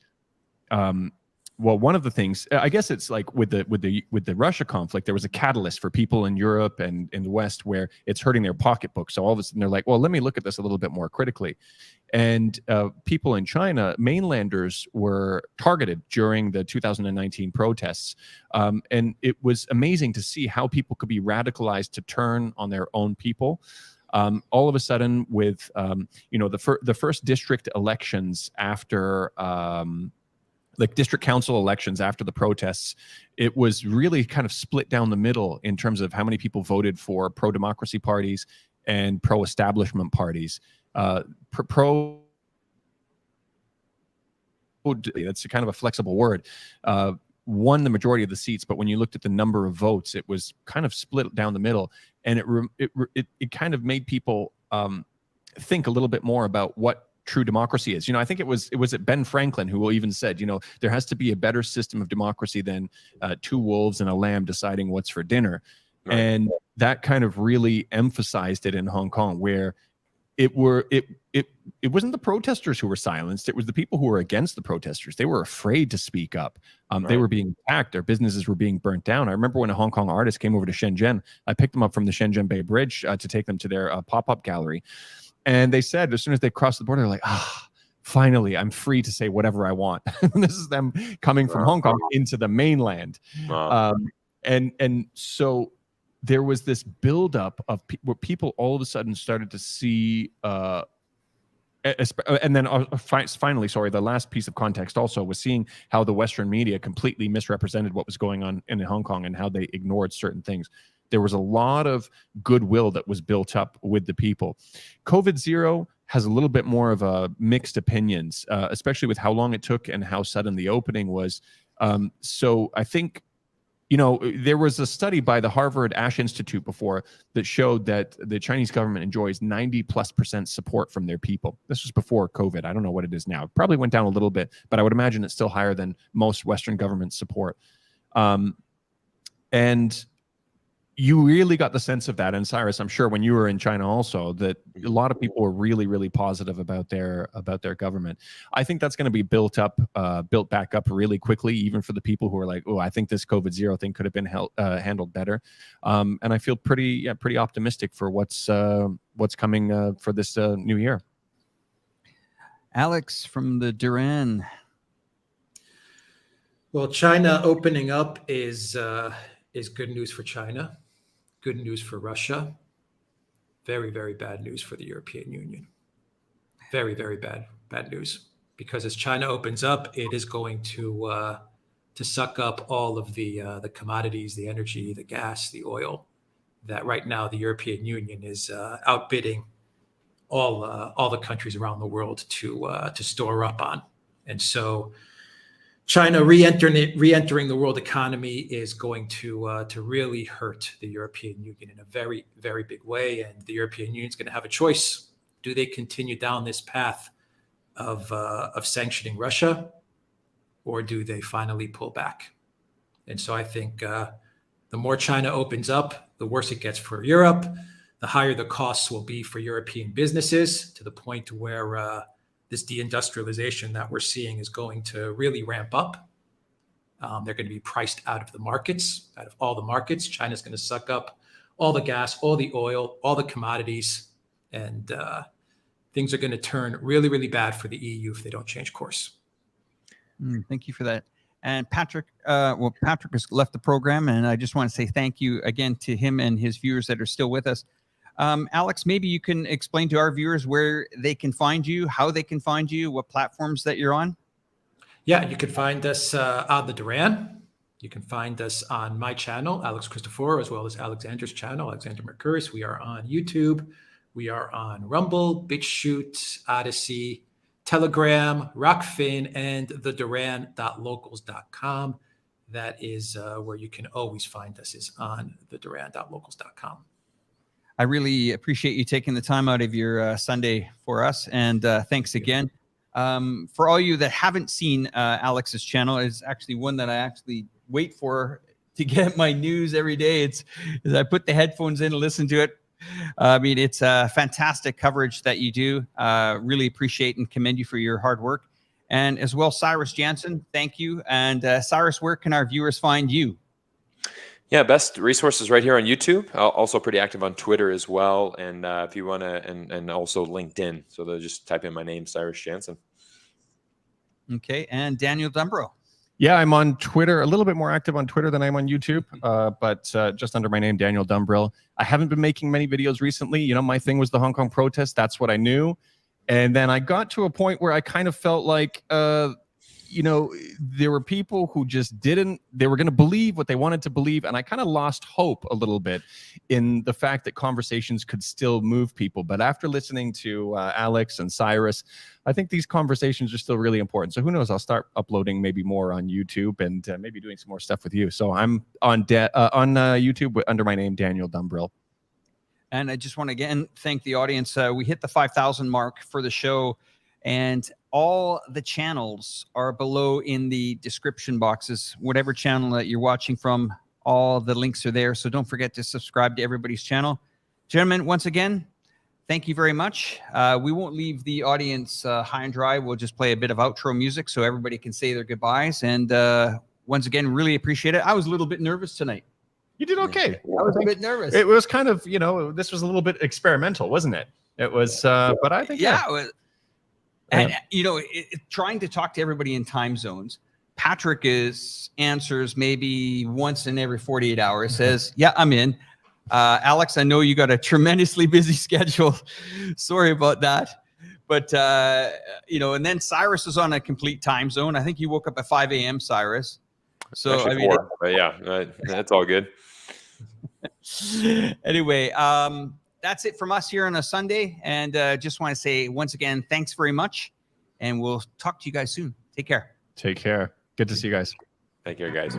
one of the things, I guess it's like with the Russia conflict, there was a catalyst for people in Europe and in the West where it's hurting their pocketbook. So all of a sudden they're like, well, let me look at this a little bit more critically. And people in China, mainlanders, were targeted during the 2019 protests. And it was amazing to see how people could be radicalized to turn on their own people. All of a sudden with, the first district elections after, like district council elections after the protests, it was really kind of split down the middle in terms of how many people voted for pro-democracy parties and pro-establishment parties. That's kind of a flexible word, won the majority of the seats, but when you looked at the number of votes, it was kind of split down the middle, and it kind of made people think a little bit more about what true democracy is. I think it was Ben Franklin who even said, there has to be a better system of democracy than 2 wolves and a lamb deciding what's for dinner. Right. And that kind of really emphasized it in Hong Kong, where it wasn't the protesters who were silenced. It was the people who were against the protesters. They were afraid to speak up. They were being attacked. Their businesses were being burnt down. I remember when a Hong Kong artist came over to Shenzhen, I picked them up from the Shenzhen Bay Bridge to take them to their pop-up gallery. And they said, as soon as they crossed the border, they're like, finally, I'm free to say whatever I want. This is them coming from Hong Kong into the mainland. And so there was this buildup of where people all of a sudden started to see, and then finally, the last piece of context also was seeing how the Western media completely misrepresented what was going on in Hong Kong and how they ignored certain things. There was a lot of goodwill that was built up with the people. COVID-0 has a little bit more of a mixed opinions, especially with how long it took and how sudden the opening was. So I think, there was a study by the Harvard Ash Institute before that showed that the Chinese government enjoys 90+% support from their people. This was before COVID. I don't know what it is now. It probably went down a little bit, but I would imagine it's still higher than most Western government support. And you really got the sense of that. And Cyrus, I'm sure when you were in China also, that a lot of people were really, really positive about their government. I think that's going to be built back up really quickly, even for the people who are like, oh, I think this COVID-0 thing could have been handled better. And I feel pretty optimistic for what's coming for this new year. Alex from the Duran. Well, China opening up is good news for China. Good news for Russia. Very, very bad news for the European Union. Very, very bad news. Because as China opens up, it is going to suck up all of the commodities, the energy, the gas, the oil that right now the European Union is outbidding all the countries around the world to store up on. And so China re-entering the world economy is going to really hurt the European Union in a very, very big way. And the European Union is going to have a choice. Do they continue down this path of sanctioning Russia, or do they finally pull back? And so I think the more China opens up, the worse it gets for Europe, the higher the costs will be for European businesses, to the point where this deindustrialization that we're seeing is going to really ramp up. They're going to be priced out of the markets, out of all the markets. China's going to suck up all the gas, all the oil, all the commodities, and things are going to turn really, really bad for the EU if they don't change course. Thank you for that. And Patrick, Patrick has left the program, and I just want to say thank you again to him and his viewers that are still with us. Alex, maybe you can explain to our viewers where they can find you, how they can find you, what platforms that you're on. Yeah, you can find us on the Duran. You can find us on my channel, Alex Christofor, as well as Alexander's channel, Alexander Mercouris. We are on YouTube. We are on Rumble, BitChute, Odyssey, Telegram, Rockfin, and the Duran.locals.com. That is where you can always find us, is on the Duran.locals.com. I really appreciate you taking the time out of your Sunday for us. And thanks again. For all you that haven't seen Alex's channel, is actually one that I actually wait for to get my news every day. It's I put the headphones in and listen to it. I mean, it's fantastic coverage that you do. Really appreciate and commend you for your hard work. And as well, Cyrus Jansen, thank you. And Cyrus, where can our viewers find you? Yeah, best resources right here on YouTube. Also pretty active on Twitter as well. And if you want to, and also LinkedIn. So they'll just type in my name, Cyrus Jansen. Okay. And Daniel Dumbro. Yeah, I'm on Twitter, a little bit more active on Twitter than I'm on YouTube, but just under my name, Daniel Dumbrill. I haven't been making many videos recently. You know, my thing was the Hong Kong protest. That's what I knew. And then I got to a point where I kind of felt like, you know, there were people who just didn't, they were going to believe what they wanted to believe. And I kind of lost hope a little bit in the fact that conversations could still move people. But after listening to Alex and Cyrus, I think these conversations are still really important. So who knows, I'll start uploading maybe more on YouTube and maybe doing some more stuff with you. So I'm on YouTube under my name, Daniel Dumbrill. And I just want to again thank the audience. We hit the 5,000 mark for the show. And all the channels are below in the description boxes. Whatever channel that you're watching from, all the links are there. So don't forget to subscribe to everybody's channel. Gentlemen, once again, thank you very much. We won't leave the audience high and dry. We'll just play a bit of outro music so everybody can say their goodbyes. And once again, really appreciate it. I was a little bit nervous tonight. You did okay. I was a bit nervous. It was kind of, this was a little bit experimental, wasn't it? It was, but I think, yeah. And, trying to talk to everybody in time zones. Patrick answers maybe once in every 48 hours, says, yeah, I'm in. Alex, I know you got a tremendously busy schedule. Sorry about that. But, and then Cyrus is on a complete time zone. I think you woke up at 5 a.m., Cyrus. So, actually 4, but yeah, that's all good. Anyway, that's it from us here on a Sunday. And just want to say once again, thanks very much. And we'll talk to you guys soon. Take care. Take care. Good to see you guys. Take care, guys.